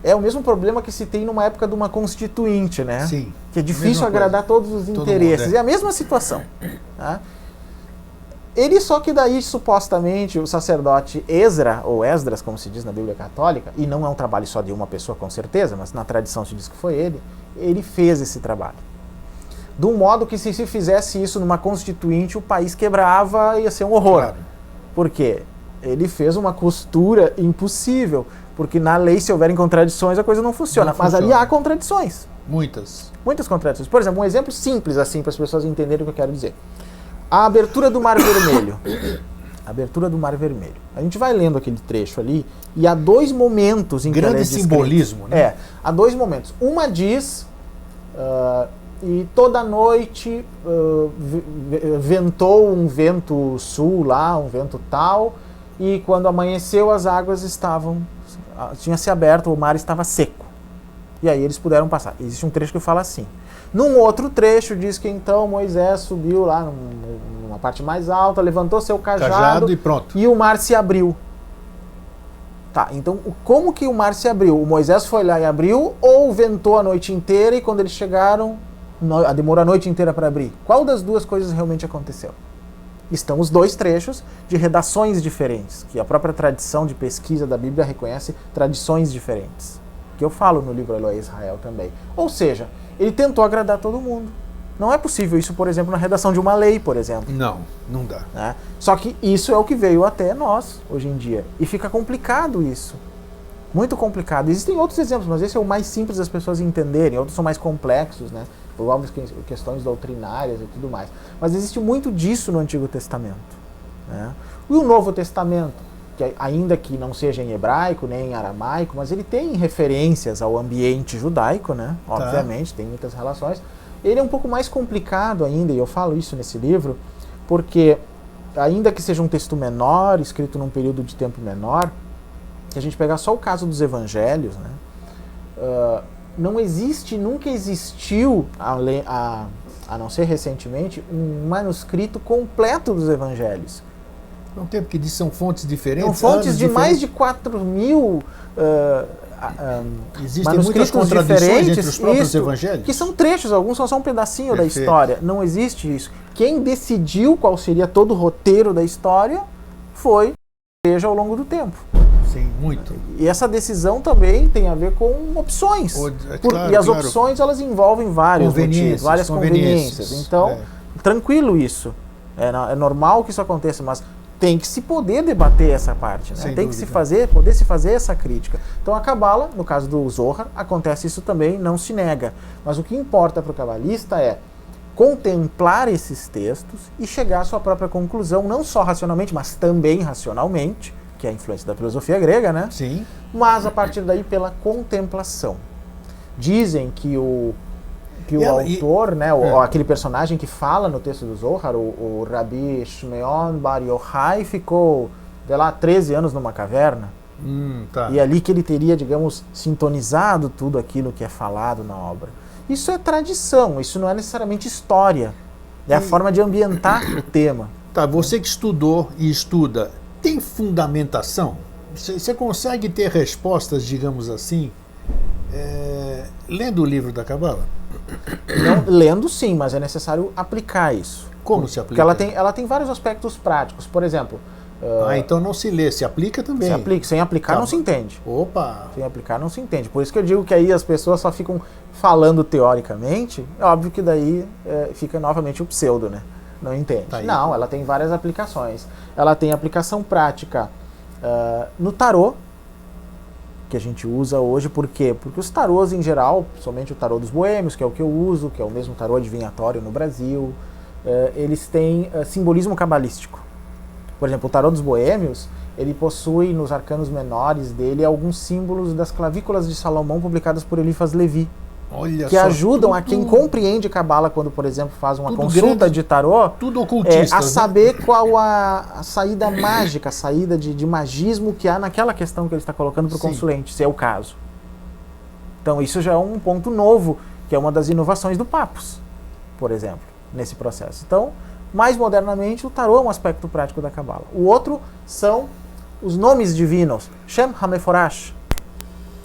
É o mesmo problema que se tem numa época de uma constituinte, né? Sim. Que é difícil agradar todos os interesses. Mundo, é a mesma situação. Tá? Ele só que daí, supostamente, o sacerdote Ezra, ou Esdras, como se diz na Bíblia Católica, e não é um trabalho só de uma pessoa com certeza, mas na tradição se diz que foi ele fez esse trabalho. De um modo que se fizesse isso numa constituinte, o país quebrava, ia ser um horror. Claro. Por quê? Ele fez uma costura impossível, porque na lei, se houverem contradições, a coisa não funciona. Mas ali há contradições. Muitas contradições. Por exemplo, um exemplo simples assim, para as pessoas entenderem o que eu quero dizer. A abertura do Mar Vermelho. A abertura do Mar Vermelho. A gente vai lendo aquele trecho ali, e há dois momentos em que ela é descrita. Grande simbolismo, né? Há dois momentos. Uma diz... e toda noite ventou um vento sul lá, um vento tal, e quando amanheceu as águas tinha se aberto, o mar estava seco. E aí eles puderam passar. Existe um trecho que fala assim. Num outro trecho diz que então Moisés subiu lá numa parte mais alta, levantou seu cajado e pronto. E o mar se abriu. Tá, então como que o mar se abriu? O Moisés foi lá e abriu, ou ventou a noite inteira e quando eles chegaram, demorou a noite inteira para abrir? Qual das duas coisas realmente aconteceu? Estão os dois trechos de redações diferentes, que a própria tradição de pesquisa da Bíblia reconhece tradições diferentes, que eu falo no livro Eloé Israel também. Ou seja, ele tentou agradar todo mundo. Não é possível isso, por exemplo, na redação de uma lei, por exemplo. Não dá. Né? Só que isso é o que veio até nós, hoje em dia. E fica complicado isso. Muito complicado. Existem outros exemplos, mas esse é o mais simples das pessoas entenderem. Outros são mais complexos, né? Por óbvias questões doutrinárias e tudo mais. Mas existe muito disso no Antigo Testamento. Né? E o Novo Testamento, que ainda que não seja em hebraico nem em aramaico, mas ele tem referências ao ambiente judaico, né? Obviamente, tem muitas relações. Ele é um pouco mais complicado ainda, e eu falo isso nesse livro, porque ainda que seja um texto menor, escrito num período de tempo menor, se a gente pegar só o caso dos evangelhos, né? Não existe, nunca existiu, a não ser recentemente, um manuscrito completo dos evangelhos. Não tem, porque são fontes diferentes. São fontes de mais de 4.000 existem muitas contradições entre os próprios evangelhos. Que são trechos, alguns são só um pedacinho da história. Não existe isso. Quem decidiu qual seria todo o roteiro da história foi a igreja ao longo do tempo. Sim, muito. E essa decisão também tem a ver com opções. E as opções, elas envolvem vários motivos, várias conveniências. Então, tranquilo isso. É normal que isso aconteça, mas tem que se poder debater essa parte, né? Tem que poder se fazer essa crítica. Então a Cabala, no caso do Zohar, acontece isso também, não se nega. Mas o que importa para o cabalista é contemplar esses textos e chegar à sua própria conclusão, não só racionalmente, mas também racionalmente, que é a influência da filosofia grega, né? Sim. Mas a partir daí pela contemplação. Dizem que o autor, né, aquele personagem que fala no texto do Zohar, o Rabi Shimon Bar Yochai, ficou, sei lá, 13 anos numa caverna. E ali que ele teria, digamos, sintonizado tudo aquilo que é falado na obra. Isso é tradição, isso não é necessariamente história. É a forma de ambientar o tema. Tá, você que estudou e estuda, tem fundamentação? Você consegue ter respostas, digamos assim, lendo o livro da Cabala? Não, lendo sim, mas é necessário aplicar isso. Como se aplica? Porque ela tem vários aspectos práticos. Por exemplo... então não se lê, se aplica também. Se aplica, sem aplicar não se entende. Opa! Sem aplicar não se entende. Por isso que eu digo que aí as pessoas só ficam falando teoricamente, é óbvio que daí fica novamente o pseudo, né? Não entende. Tá, não, ela tem várias aplicações. Ela tem aplicação prática no tarô, que a gente usa hoje. Por quê? Porque os tarôs em geral, somente o tarô dos boêmios, que é o que eu uso, que é o mesmo tarô adivinhatório no Brasil, eles têm simbolismo cabalístico. Por exemplo, o tarô dos boêmios, ele possui nos arcanos menores dele alguns símbolos das clavículas de Salomão publicadas por Elifas Levi. Olha que só, ajudam a quem compreende Cabala quando, por exemplo, faz uma consulta grande, de tarô, tudo ocultista, a saber qual a saída mágica, a saída de magismo que há naquela questão que ele está colocando para o consulente, se é o caso. Então isso já é um ponto novo, que é uma das inovações do Papus, por exemplo, nesse processo. Então, mais modernamente, o tarô é um aspecto prático da Cabala. O outro são os nomes divinos, Shem HaMeforash,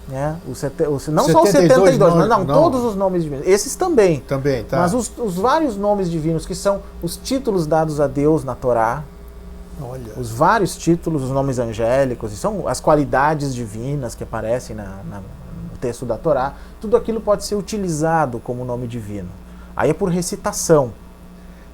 Né? Não só os 72, mas não, todos os nomes divinos. Esses também. Também, tá. Mas os vários nomes divinos, que são os títulos dados a Deus na Torá, Olha. os vários títulos, os nomes angélicos, e são as qualidades divinas que aparecem no texto da Torá, tudo aquilo pode ser utilizado como nome divino. Aí é por recitação.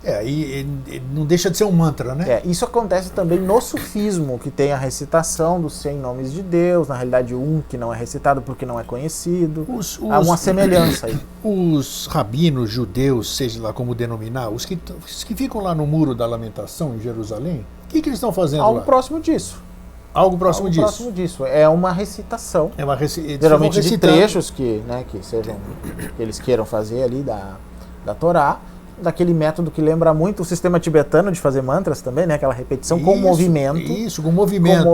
Aí não deixa de ser um mantra, né? Isso acontece também no sufismo, que tem a recitação dos 100 nomes de Deus, na realidade um que não é recitado porque não é conhecido. Há uma semelhança aí. Os rabinos judeus, seja lá como denominar, os que ficam lá no Muro da Lamentação, em Jerusalém, o que eles estão fazendo lá? Algo próximo disso. Algo próximo disso. Próximo disso. É uma recitação. Geralmente de trechos que eles queiram fazer ali da Torá, daquele método que lembra muito o sistema tibetano de fazer mantras também, né? Aquela repetição com movimento. Isso, com movimento.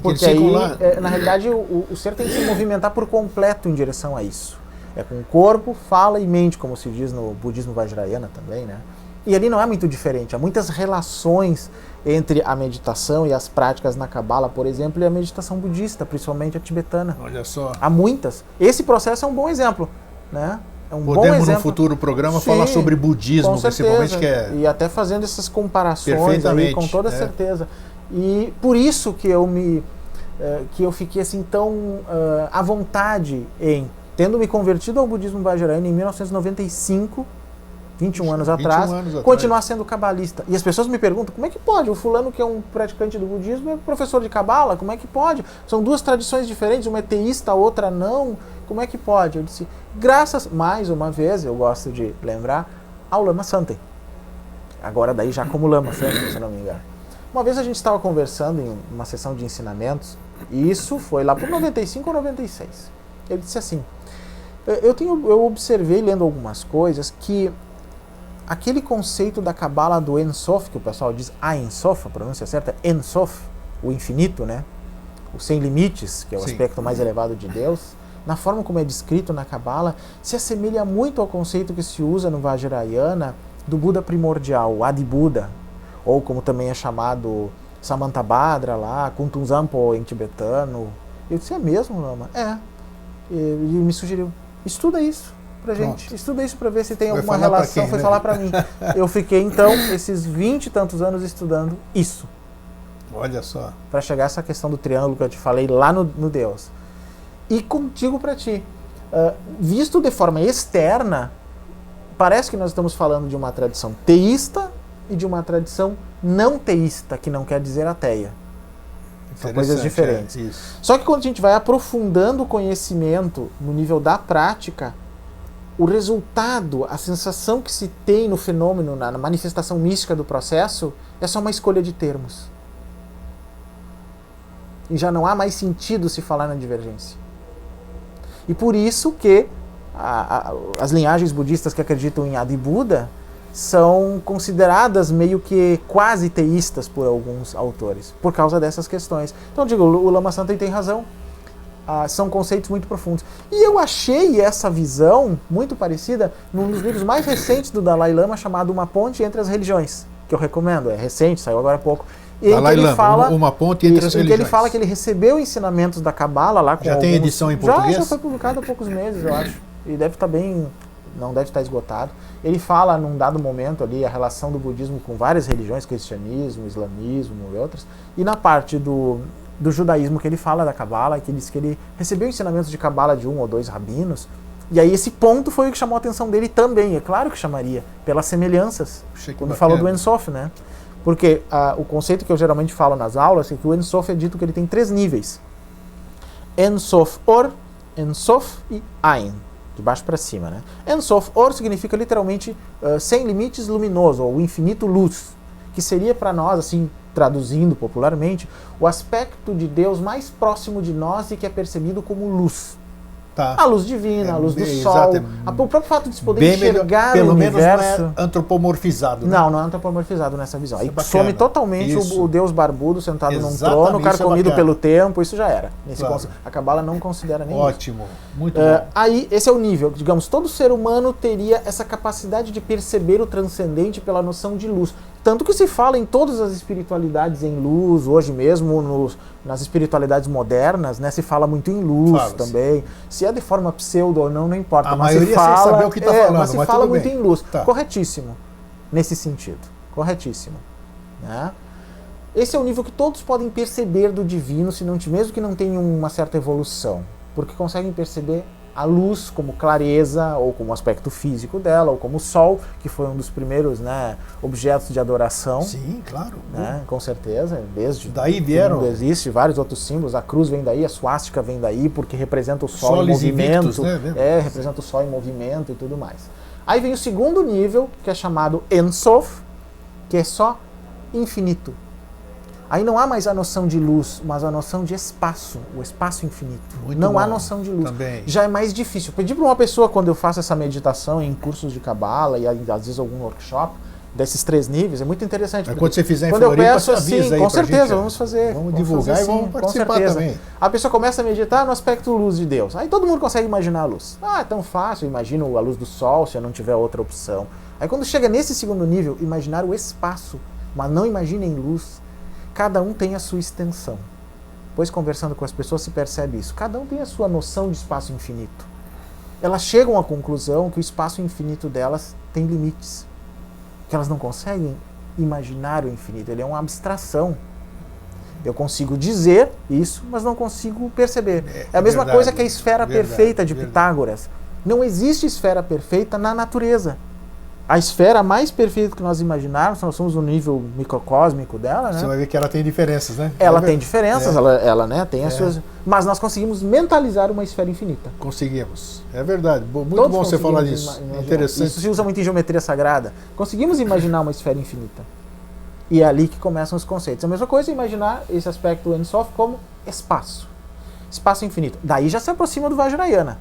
Porque aí, na realidade, o ser tem que se movimentar por completo em direção a isso. É com corpo, fala e mente, como se diz no budismo vajrayana também, né? E ali não é muito diferente. Há muitas relações entre a meditação e as práticas na Cabala, por exemplo, e a meditação budista, principalmente a tibetana. Olha só. Há muitas. Esse processo é um bom exemplo, né? É um bom exemplo. No futuro programa falar sobre budismo, principalmente, que é... E até fazendo essas comparações aí, com toda certeza. E por isso que eu fiquei assim tão à vontade em, tendo me convertido ao budismo vajrayana em 1995, 21 anos atrás, continuar sendo cabalista. E as pessoas me perguntam, como é que pode? O fulano que é um praticante do budismo é professor de cabala? Como é que pode? São duas tradições diferentes, uma é teísta, a outra não. Como é que pode? Eu disse, graças, mais uma vez, eu gosto de lembrar, ao Lama Santen. Agora daí já como Lama Santen, se não me engano. Uma vez a gente estava conversando em uma sessão de ensinamentos, e isso foi lá por 95 ou 96. Ele disse assim, eu observei, lendo algumas coisas, que aquele conceito da Cabala do En Sof, que o pessoal diz Ein Sof, a pronúncia certa é En Sof, o infinito, né? O sem limites, que é o aspecto mais elevado de Deus, na forma como é descrito na Cabala, se assemelha muito ao conceito que se usa no Vajrayana do Buda primordial, o Adi Buda, ou como também é chamado Samantabhadra lá, Kuntunzampo em tibetano. Eu disse, é mesmo, Lama? E me sugeriu, estuda isso pra gente, estuda isso pra ver se tem alguma relação, foi falar pra mim. Eu fiquei então, esses 20 e tantos anos estudando isso. Olha só. Pra chegar a essa questão do triângulo que eu te falei lá no Deus. E contigo para ti, visto de forma externa, parece que nós estamos falando de uma tradição teísta e de uma tradição não teísta, que não quer dizer ateia. São coisas diferentes. Só que quando a gente vai aprofundando o conhecimento no nível da prática, o resultado, a sensação que se tem no fenômeno, na manifestação mística do processo, é só uma escolha de termos. E já não há mais sentido se falar na divergência. E por isso que as linhagens budistas que acreditam em Adi Buda são consideradas meio que quase teístas por alguns autores, por causa dessas questões. Então eu digo, o Lama Santen tem razão. São conceitos muito profundos. E eu achei essa visão muito parecida num dos livros mais recentes do Dalai Lama, chamado Uma Ponte entre as Religiões, que eu recomendo, é recente, saiu agora há pouco. Dalai Lama, uma ponte entre as religiões. Ele fala que ele recebeu ensinamentos da Cabala lá com já tem edição em português? Já foi publicado há poucos meses, eu acho. E deve estar bem, não deve estar esgotado. Ele fala num dado momento ali a relação do budismo com várias religiões, cristianismo, islamismo e outras. E na parte do judaísmo que ele fala da Cabala, que ele diz que ele recebeu ensinamentos de Cabala de 1 ou 2 rabinos. E aí esse ponto foi o que chamou a atenção dele também. É claro que chamaria, pelas semelhanças. Quando falou do En Sof, né? Porque o conceito que eu geralmente falo nas aulas é que o En Sof é dito que ele tem 3 níveis. En Sof Or, En Sof e Ain, de baixo para cima, né? En Sof Or significa literalmente sem limites luminoso, ou infinito luz, que seria para nós, assim, traduzindo popularmente, o aspecto de Deus mais próximo de nós e que é percebido como luz. Tá. A luz divina, a luz do sol, o próprio fato de se poder enxergar pelo o universo. Pelo menos não é antropomorfizado. Né? Não é antropomorfizado nessa visão. Aí some totalmente o Deus barbudo sentado num trono, carcomido pelo tempo, isso já era. A Cabala não considera nem ótimo, isso. Muito bom. Aí, esse é o nível, digamos, todo ser humano teria essa capacidade de perceber o transcendente pela noção de luz, Tanto que se fala em todas as espiritualidades em luz, hoje mesmo nas espiritualidades modernas, né, se fala muito em luz também. Se é de forma pseudo ou não, não importa. A maioria sem saber o que está falando, mas se fala muito bem. em luz. Corretíssimo, nesse sentido. Corretíssimo. Né? Esse é o nível que todos podem perceber do divino, mesmo que não tenham uma certa evolução. Porque conseguem perceber a luz como clareza, ou como aspecto físico dela, ou como o sol, que foi um dos primeiros, né, objetos de adoração. Sim, claro. Né, com certeza, desde daí vieram. Existe vários outros símbolos, a cruz vem daí, a suástica vem daí, porque representa o sol em movimento. Invictus, né? Representa o sol em movimento e tudo mais. Aí vem o segundo nível, que é chamado Ein Sof, que é só infinito. Aí não há mais a noção de luz, mas a noção de espaço, o espaço infinito. Não há noção de luz. Também. Já é mais difícil. Pedir para uma pessoa, quando eu faço essa meditação em cursos de Cabala e às vezes algum workshop, desses 3 níveis, é muito interessante. Quando você fizer em Floripa, eu peço assim, aí com certeza, gente, vamos fazer. Vamos divulgar e vamos participar também. A pessoa começa a meditar no aspecto luz de Deus. Aí todo mundo consegue imaginar a luz. É tão fácil, imagino a luz do sol, se eu não tiver outra opção. Aí quando chega nesse segundo nível, imaginar o espaço, mas não imaginem luz. Cada um tem a sua extensão. Pois conversando com as pessoas se percebe isso. Cada um tem a sua noção de espaço infinito. Elas chegam à conclusão que o espaço infinito delas tem limites. Que elas não conseguem imaginar o infinito. Ele é uma abstração. Eu consigo dizer isso, mas não consigo perceber. É a mesma verdade, coisa que a esfera perfeita de Pitágoras. Não existe esfera perfeita na natureza. A esfera mais perfeita que nós imaginarmos, nós somos no nível microcósmico dela, né? Você vai ver que ela tem diferenças, né? Ela tem diferenças, ela né, tem as suas... Mas nós conseguimos mentalizar uma esfera infinita. Conseguimos. É verdade. Muito Todos bom você falar disso. Interessante. Isso se usa muito em geometria sagrada. Conseguimos imaginar uma esfera infinita. E é ali que começam os conceitos. A mesma coisa é imaginar esse aspecto Ein Sof como espaço. Espaço infinito. Daí já se aproxima do Vajrayana.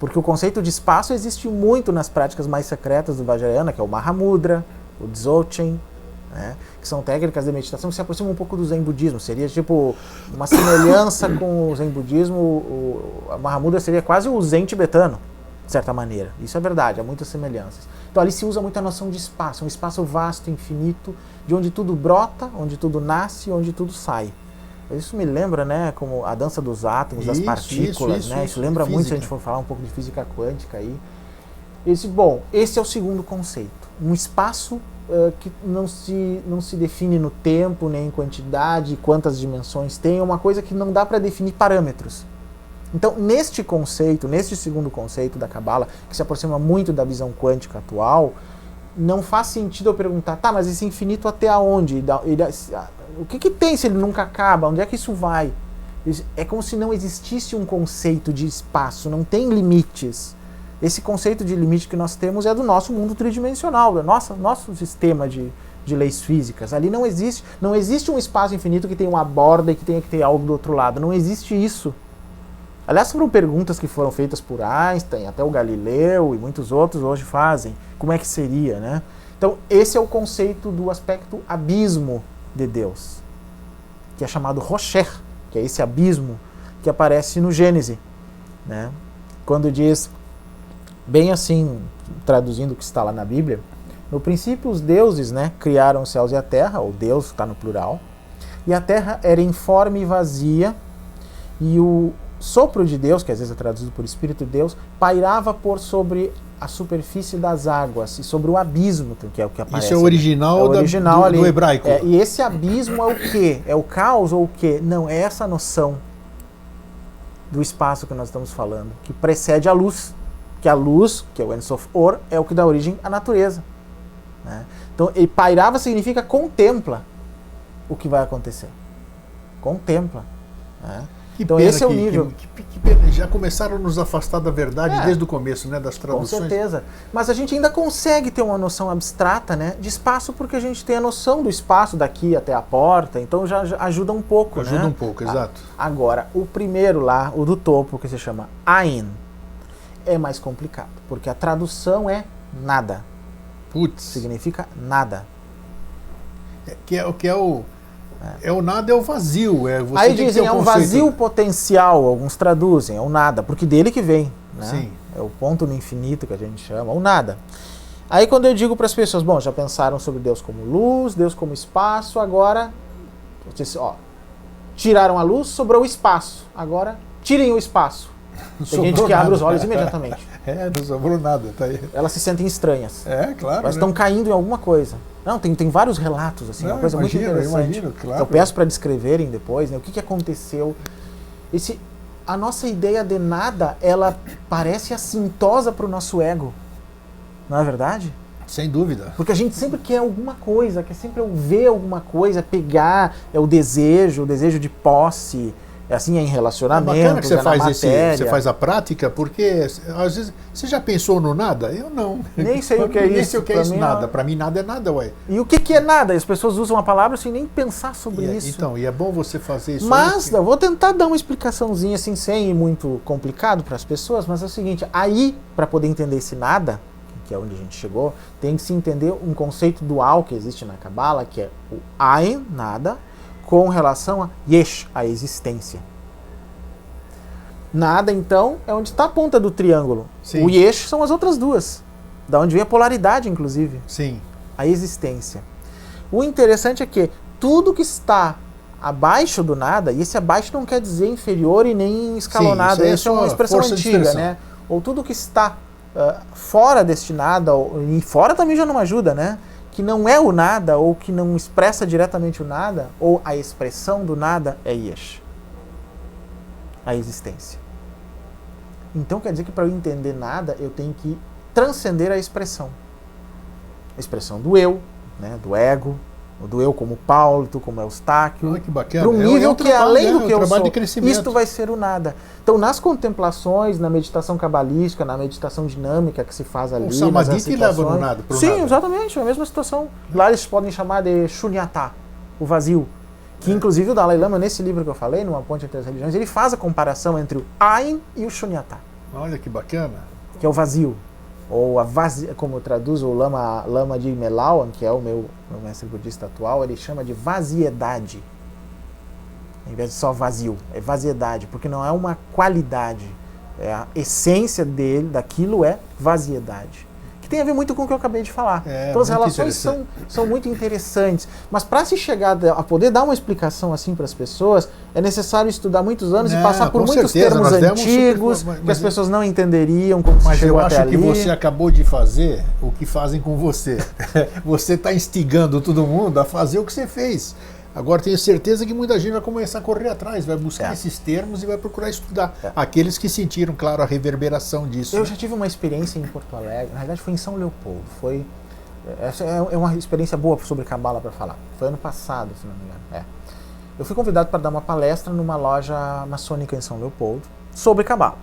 Porque o conceito de espaço existe muito nas práticas mais secretas do Vajrayana, que é o Mahamudra, o Dzogchen, né, que são técnicas de meditação que se aproximam um pouco do Zen Budismo. Seria tipo uma semelhança com o Zen Budismo. O Mahamudra seria quase o Zen tibetano, de certa maneira. Isso é verdade, há muitas semelhanças. Então ali se usa muito a noção de espaço, um espaço vasto, infinito, de onde tudo brota, onde tudo nasce, onde tudo sai. Isso me lembra, né, como a dança dos átomos, das partículas, né? Isso lembra muito se a gente for falar um pouco de física quântica aí. Esse é o segundo conceito. Um espaço que não se define no tempo, nem em quantidade, quantas dimensões tem, é uma coisa que não dá para definir parâmetros. Então, neste segundo conceito da Cabala, que se aproxima muito da visão quântica atual, não faz sentido eu perguntar, tá, mas esse infinito até aonde? O que tem se ele nunca acaba? Onde é que isso vai? É como se não existisse um conceito de espaço, não tem limites. Esse conceito de limite que nós temos é do nosso mundo tridimensional, do nosso sistema de leis físicas. Ali não existe um espaço infinito que tenha uma borda e que tenha que ter algo do outro lado. Não existe isso. Aliás, foram perguntas que foram feitas por Einstein, até o Galileu e muitos outros hoje fazem. Como é que seria, né? Então, esse é o conceito do aspecto abismo de Deus, que é chamado Rocher, que é esse abismo que aparece no Gênesis, né? Quando diz, bem assim, traduzindo o que está lá na Bíblia, no princípio os deuses, né, criaram os céus e a terra, ou Deus está no plural, e a terra era informe e vazia, e o sopro de Deus, que às vezes é traduzido por Espírito de Deus, pairava por sobre a superfície das águas e sobre o abismo, que é o que aparece. Isso é o original, do hebraico. E esse abismo é o quê? É o caos ou o quê? Não, é essa noção do espaço que nós estamos falando, que precede a luz. Que a luz, que é o Ein Sof Or, é o que dá origem à natureza. Né? Então, e pairava significa contempla o que vai acontecer. Contempla. Né? Então esse é o nível. Que pena. Já começaram a nos afastar da verdade desde o começo, né, das traduções. Com certeza. Mas a gente ainda consegue ter uma noção abstrata, né, de espaço, porque a gente tem a noção do espaço daqui até a porta, então já ajuda um pouco. Ajuda um pouco, exato. Agora, o primeiro lá, o do topo, que se chama Ain, é mais complicado, porque a tradução é nada. Putz. Significa nada. É o nada, é o vazio. Você aí dizem, é um vazio potencial, alguns traduzem, é o nada, porque dele que vem. Né? Sim. É o ponto no infinito que a gente chama, o nada. Aí quando eu digo para as pessoas, bom, já pensaram sobre Deus como luz, Deus como espaço, agora, tiraram a luz, sobrou o espaço. Agora, tirem o espaço. Tem gente que abre os olhos imediatamente. Não sobrou nada, tá aí. Elas se sentem estranhas. Claro. Elas estão caindo em alguma coisa. Não, tem vários relatos, assim, uma coisa muito interessante. Imagino, claro. Eu peço para descreverem depois, né, o que aconteceu. A nossa ideia de nada, ela parece assintosa para o nosso ego. Não é verdade? Sem dúvida. Porque a gente sempre quer alguma coisa, quer sempre ver alguma coisa, pegar, o desejo de posse, assim, em relacionamento, bacana que você faz matéria. você faz a prática, porque às vezes você já pensou no nada? Eu não. Nem sei o que é isso. Nem sei o que é isso, nada. Não. Para mim nada é nada, ué. E o que é nada? As pessoas usam a palavra sem nem pensar sobre isso. Então, e é bom você fazer isso. Mas, eu vou tentar dar uma explicaçãozinha assim, sem ir muito complicado para as pessoas, mas é o seguinte, aí, para poder entender esse nada, que é onde a gente chegou, tem que se entender um conceito dual que existe na Kabbalah, que é o Ein, nada, com relação a Yesh, a existência. Nada, então, é onde está a ponta do triângulo. Sim. O Yesh são as outras duas, da onde vem a polaridade, inclusive. Sim. A existência. O interessante é que tudo que está abaixo do nada, e esse abaixo não quer dizer inferior e nem escalonado, isso é uma expressão antiga, né? Ou tudo que está fora deste nada, e fora também já não ajuda, né? Que não é o nada, ou que não expressa diretamente o nada, ou a expressão do nada é Yesh. A existência. Então quer dizer que para eu entender nada, eu tenho que transcender a expressão. A expressão do eu, né, do ego, do eu como Paulo, tu como Eustáquio. Que bacana. Para um nível que além do que eu sou, crescimento. isto vai ser o nada. Então nas contemplações, na meditação cabalística, na meditação dinâmica que se faz ali, o Samadhi leva no nada. Sim, nada. Exatamente, é a mesma situação. Lá eles podem chamar de Shunyata, o vazio. Que inclusive o Dalai Lama, nesse livro que eu falei, Numa Ponte Entre as Religiões, ele faz a comparação entre o Ain e o Shunyata. Olha que bacana. Que é o vazio. Ou a vazia, como traduz o Lama de Melawan, que é o meu mestre budista atual, ele chama de vaziedade. Em vez de só vazio, é vaziedade, porque não é uma qualidade. A essência daquilo é vaziedade. Que tem a ver muito com o que eu acabei de falar. Então as relações são muito interessantes. Mas para se chegar a poder dar uma explicação assim para as pessoas, é necessário estudar muitos anos e passar por muitos termos antigos que as pessoas não entenderiam como se chegou até ali. Mas eu acho que você acabou de fazer o que fazem com você. Você está instigando todo mundo a fazer o que você fez. Agora tenho certeza que muita gente vai começar a correr atrás, vai buscar esses termos e vai procurar estudar. Aqueles que sentiram, claro, a reverberação disso. Eu já tive uma experiência em Porto Alegre, na verdade foi em São Leopoldo. Essa é uma experiência boa sobre Kabbalah para falar. Foi ano passado, se não me engano. Eu fui convidado para dar uma palestra numa loja maçônica em São Leopoldo sobre Kabbalah.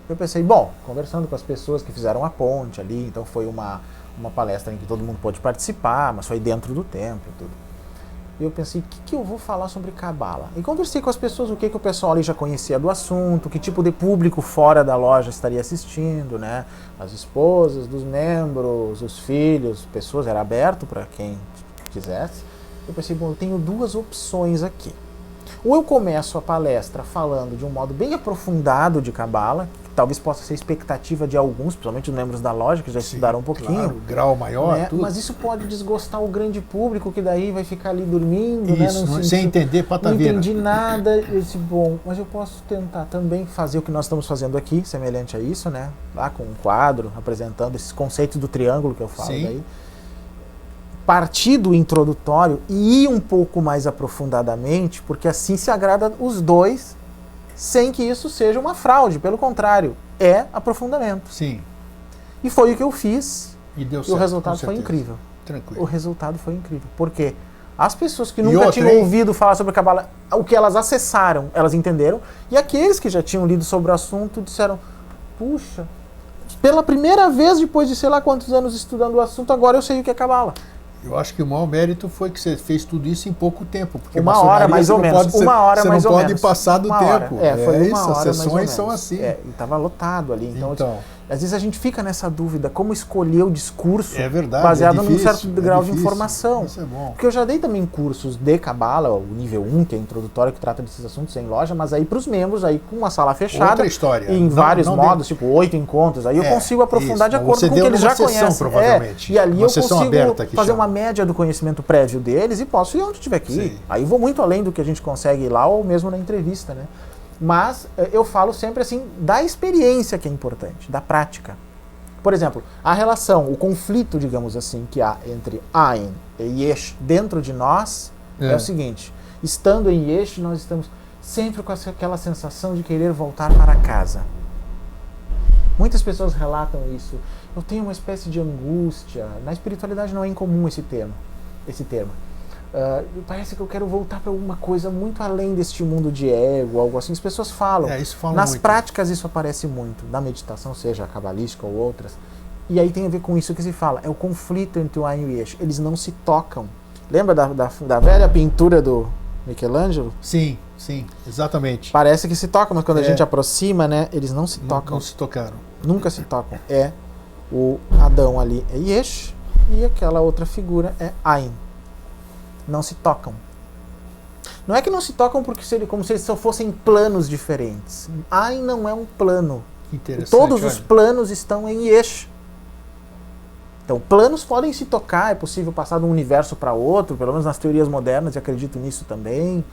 Eu pensei, bom, conversando com as pessoas que fizeram a ponte ali, então foi uma palestra em que todo mundo pôde participar, mas foi dentro do templo e tudo. E eu pensei, o que eu vou falar sobre Kabbalah? E conversei com as pessoas, o que o pessoal ali já conhecia do assunto, que tipo de público fora da loja estaria assistindo, né? As esposas dos membros, os filhos, pessoas, era aberto para quem quisesse. Eu pensei, bom, eu tenho duas opções aqui. Ou eu começo a palestra falando de um modo bem aprofundado de Kabbalah, que talvez possa ser expectativa de alguns, principalmente os membros da loja, que já estudaram um pouquinho. Claro, grau maior, né? tudo. Mas isso pode desgostar o grande público, que daí vai ficar ali dormindo, isso, né? Sem entender patavina. Não entendi nada. Eu disse, bom, mas eu posso tentar também fazer o que nós estamos fazendo aqui, semelhante a isso, né? Lá com um quadro, apresentando esses conceitos do triângulo que eu falo daí. Partir do introdutório e ir um pouco mais aprofundadamente, porque assim se agrada os dois, sem que isso seja uma fraude. Pelo contrário, é aprofundamento. Sim. E foi o que eu fiz. E deu E certo, o resultado foi incrível. Tranquilo. O resultado foi incrível. Por quê? As pessoas que nunca tinham ouvido falar sobre Kabbalah, o que elas acessaram, elas entenderam. E aqueles que já tinham lido sobre o assunto disseram, puxa, pela primeira vez depois de sei lá quantos anos estudando o assunto, agora eu sei o que é Kabbalah. Eu acho que o maior mérito foi que você fez tudo isso em pouco tempo. Porque uma hora mais ou menos. Uma hora mais ou menos. Você não pode passar do tempo. Foi uma hora as sessões mais ou são menos. assim. E estava lotado ali. Então Às vezes a gente fica nessa dúvida, como escolher o discurso baseado num certo grau de informação. Isso é bom. Porque eu já dei também cursos de Cabala, o nível 1, que é introdutório, que trata desses assuntos em loja, mas aí para os membros, aí com uma sala fechada, outra história. Em vários modos, tipo 8 encontros, aí eu consigo aprofundar de acordo com o que eles já conhecem. Provavelmente. E ali uma eu consigo aberta, fazer uma média do conhecimento prévio deles e posso ir onde tiver que ir. Aí vou muito além do que a gente consegue ir lá ou mesmo na entrevista, né? Mas eu falo sempre assim, da experiência que é importante, da prática. Por exemplo, a relação, o conflito, digamos assim, que há entre Ein e Yesh dentro de nós é o seguinte: estando em Yesh, nós estamos sempre com aquela sensação de querer voltar para casa. Muitas pessoas relatam isso. Eu tenho uma espécie de angústia. Na espiritualidade não é incomum esse termo. Parece que eu quero voltar para alguma coisa muito além deste mundo de ego, algo assim. As pessoas falam. Isso falam Nas muito. práticas isso aparece muito, na meditação, seja a cabalística ou outras. E aí tem a ver com isso que se fala. É o conflito entre o Ein e o Yesh. Eles não se tocam. Lembra da velha pintura do Michelangelo? Sim, exatamente. Parece que se tocam, mas quando a gente aproxima, né, eles não se tocam. Não se tocaram. Nunca se tocam. É o Adão ali é Yesh e aquela outra figura é Ein. Não se tocam. Não é que não se tocam porque como se eles só fossem planos diferentes. Ein não é um plano. Todos os planos estão em Yesh. Então, planos podem se tocar, é possível passar de um universo para outro, pelo menos nas teorias modernas, e acredito nisso também,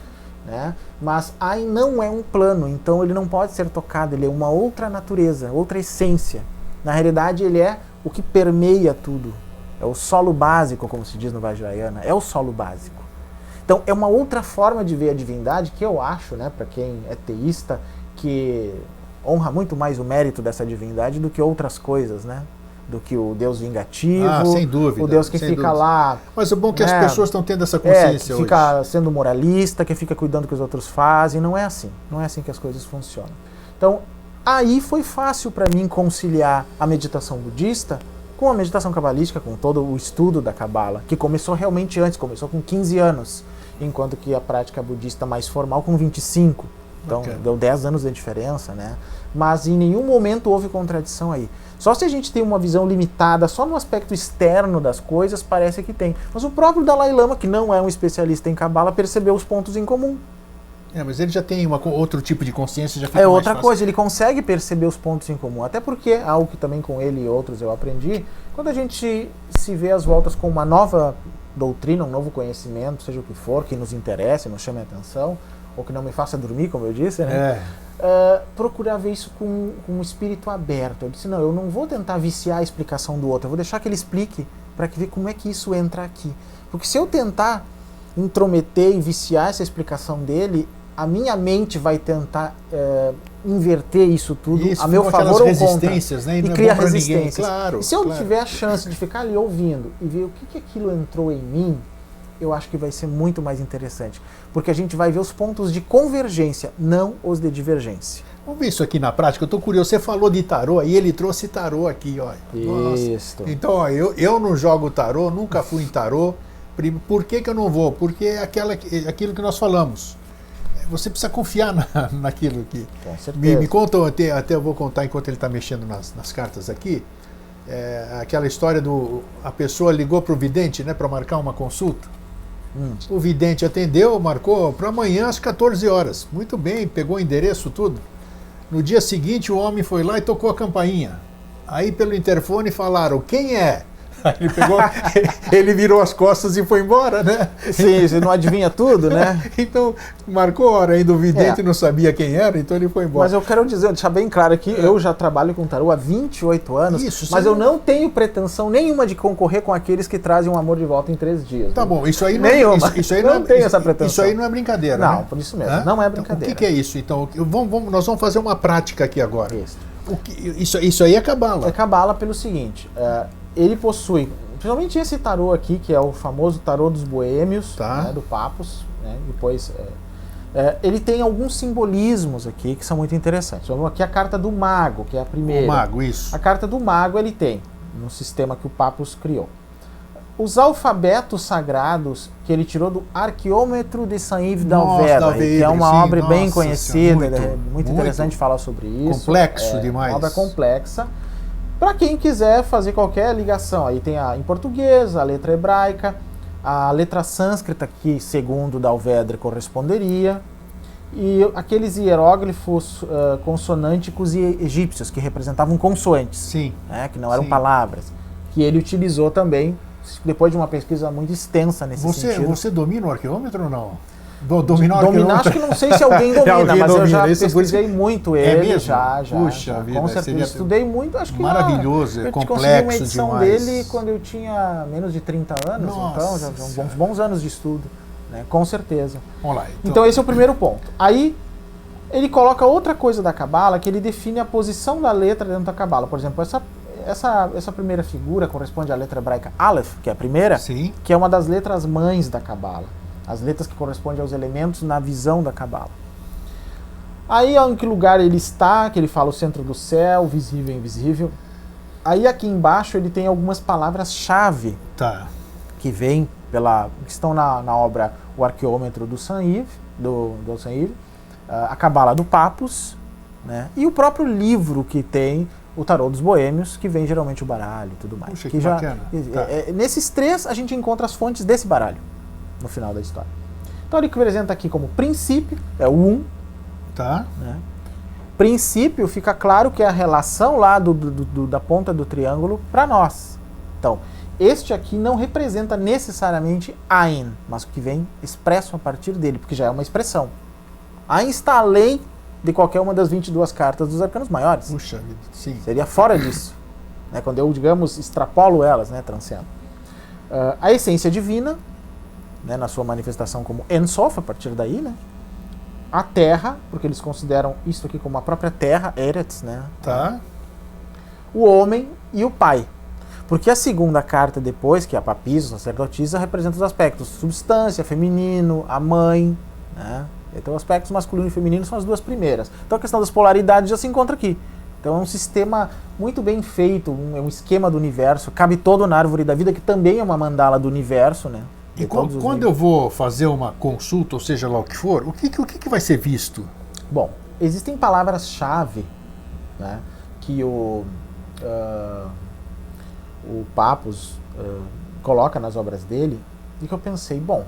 né? Mas Ein não é um plano, então ele não pode ser tocado, ele é uma outra natureza, outra essência. Na realidade, ele é o que permeia tudo. É o solo básico, como se diz no Vajrayana, é o solo básico. Então, é uma outra forma de ver a divindade que eu acho, né, para quem é teísta, que honra muito mais o mérito dessa divindade do que outras coisas, né? Do que o Deus vingativo, sem dúvida, o Deus que fica lá... Mas o bom é que as pessoas estão tendo essa consciência que fica sendo moralista, que fica cuidando do que os outros fazem. Não é assim. Não é assim que as coisas funcionam. Então, aí foi fácil para mim conciliar a meditação budista com a meditação cabalística, com todo o estudo da Cabala, que começou realmente antes, começou com 15 anos, enquanto que a prática budista mais formal com 25. Então, deu 10 anos de diferença, né? Mas em nenhum momento houve contradição aí. Só se a gente tem uma visão limitada só no aspecto externo das coisas, parece que tem. Mas o próprio Dalai Lama, que não é um especialista em Cabala, percebeu os pontos em comum. Mas ele já tem outro tipo de consciência, já fica mais outra fácil. Coisa, ele consegue perceber os pontos em comum. Até porque, algo que também com ele e outros eu aprendi, quando a gente se vê às voltas com uma nova doutrina, um novo conhecimento, seja o que for, que nos interesse, nos chame a atenção, ou que não me faça dormir, como eu disse, né? Procurar ver isso com um espírito aberto. Eu disse, não, eu não vou tentar viciar a explicação do outro, eu vou deixar que ele explique para ver como é que isso entra aqui. Porque se eu tentar intrometer e viciar essa explicação dele, a minha mente vai tentar inverter isso tudo a meu favor ou contra, né? e criar resistências. Claro, e se eu tiver a chance de ficar ali ouvindo e ver o que aquilo entrou em mim, eu acho que vai ser muito mais interessante. Porque a gente vai ver os pontos de convergência, não os de divergência. Vamos ver isso aqui na prática. Eu estou curioso. Você falou de tarô, aí ele trouxe tarô aqui, ó. Isso. Então, ó, eu não jogo tarô, nunca fui em tarô. Por que eu não vou? Porque é aquilo que nós falamos. Você precisa confiar naquilo que... Com certeza. Me conta, até eu vou contar enquanto ele está mexendo nas cartas aqui. Aquela história a pessoa ligou para o vidente, né, para marcar uma consulta. O vidente atendeu, marcou para amanhã às 14 horas. Muito bem, pegou o endereço, tudo. No dia seguinte, o homem foi lá e tocou a campainha. Aí, pelo interfone, falaram, quem é? Aí ele pegou, ele virou as costas e foi embora, né? Sim, você não adivinha tudo, né? Então, marcou a hora ainda, o vidente não sabia quem era, então ele foi embora. Mas eu quero deixar bem claro aqui, eu já trabalho com tarô há 28 anos, mas eu não tenho pretensão nenhuma de concorrer com aqueles que trazem um amor de volta em 3 dias. Tá bom, isso aí não, isso aí não tem essa pretensão. Isso aí não é brincadeira, não, né? Por isso mesmo, não é brincadeira. Então, o que é isso? Então, nós vamos fazer uma prática aqui agora. Isso. Isso aí é Cabala. É Cabala pelo seguinte, ele possui, principalmente esse tarô aqui, que é o famoso tarô dos boêmios, né, do Papos, né, depois ele tem alguns simbolismos aqui que são muito interessantes. Vamos aqui a carta do mago, que é a primeira. O mago, isso. A carta do mago ele tem, no sistema que o Papos criou, os alfabetos sagrados que ele tirou do Arqueômetro de Saint-Yves d'Alvera, que é uma obra bem conhecida, muito interessante falar sobre isso. Complexo demais. Uma obra complexa. Para quem quiser fazer qualquer ligação, aí tem em português, a letra hebraica, a letra sânscrita, que segundo Dalvedre corresponderia, e aqueles hieróglifos consonânticos e egípcios, que representavam consoantes, Sim. Né, que não eram Sim. palavras, que ele utilizou também, depois de uma pesquisa muito extensa nesse sentido. Você domina o arqueômetro ou não? Dominar o Dominar, acho que não sei se alguém domina, Alguém mas eu domina. já Isso pesquisei muito É ele, mesmo? já. Puxa vida, com certeza, seria estudei muito, acho que maravilhoso, eu complexo consegui uma edição demais. dele quando eu tinha menos de 30 anos, Nossa então já são bons anos de estudo, né, com certeza. Vamos lá. Então esse é o primeiro ponto. Aí ele coloca outra coisa da Cabala, que ele define a posição da letra dentro da Cabala. Por exemplo, essa primeira figura corresponde à letra hebraica Aleph, que é a primeira, Sim. que é uma das letras mães da Cabala. As letras que correspondem aos elementos na visão da Cabala. Aí em que lugar ele está, que ele fala o centro do céu, visível e invisível. Aí aqui embaixo ele tem algumas palavras-chave Tá. que estão na obra O Arqueômetro do Saint-Yves, do Saint-Yves, a Cabala do Papus, né? E o próprio livro que tem o Tarô dos Boêmios, que vem geralmente o baralho e tudo mais. Puxa, que bacana. Tá. Nesses três a gente encontra as fontes desse baralho no final da história. Então ele apresenta aqui como princípio, é o Tá. né? Princípio fica claro que é a relação lá da ponta do triângulo para nós. Então, este aqui não representa necessariamente Ain, mas o que vem expresso a partir dele, porque já é uma expressão. Ain está além de qualquer uma das 22 cartas dos arcanos maiores. Puxa vida, sim. Seria fora disso, né? Quando eu, digamos, extrapolo elas, né, transcendo. A essência divina, né, na sua manifestação como Ensof, a partir daí, né? A terra, porque eles consideram isso aqui como a própria terra, Eretz, né? Tá. O homem e o pai. Porque a segunda carta depois, que é a papisa, sacerdotisa, representa os aspectos substância, feminino, a mãe, né? Então, os aspectos masculino e feminino são as duas primeiras. Então, a questão das polaridades já se encontra aqui. Então, é um sistema muito bem feito, é um esquema do universo, cabe todo na árvore da vida, que também é uma mandala do universo, né? E quando eu vou fazer uma consulta, ou seja lá o que for, o que vai ser visto? Bom, existem palavras-chave, né, que o Papus coloca nas obras dele, e que eu pensei, bom,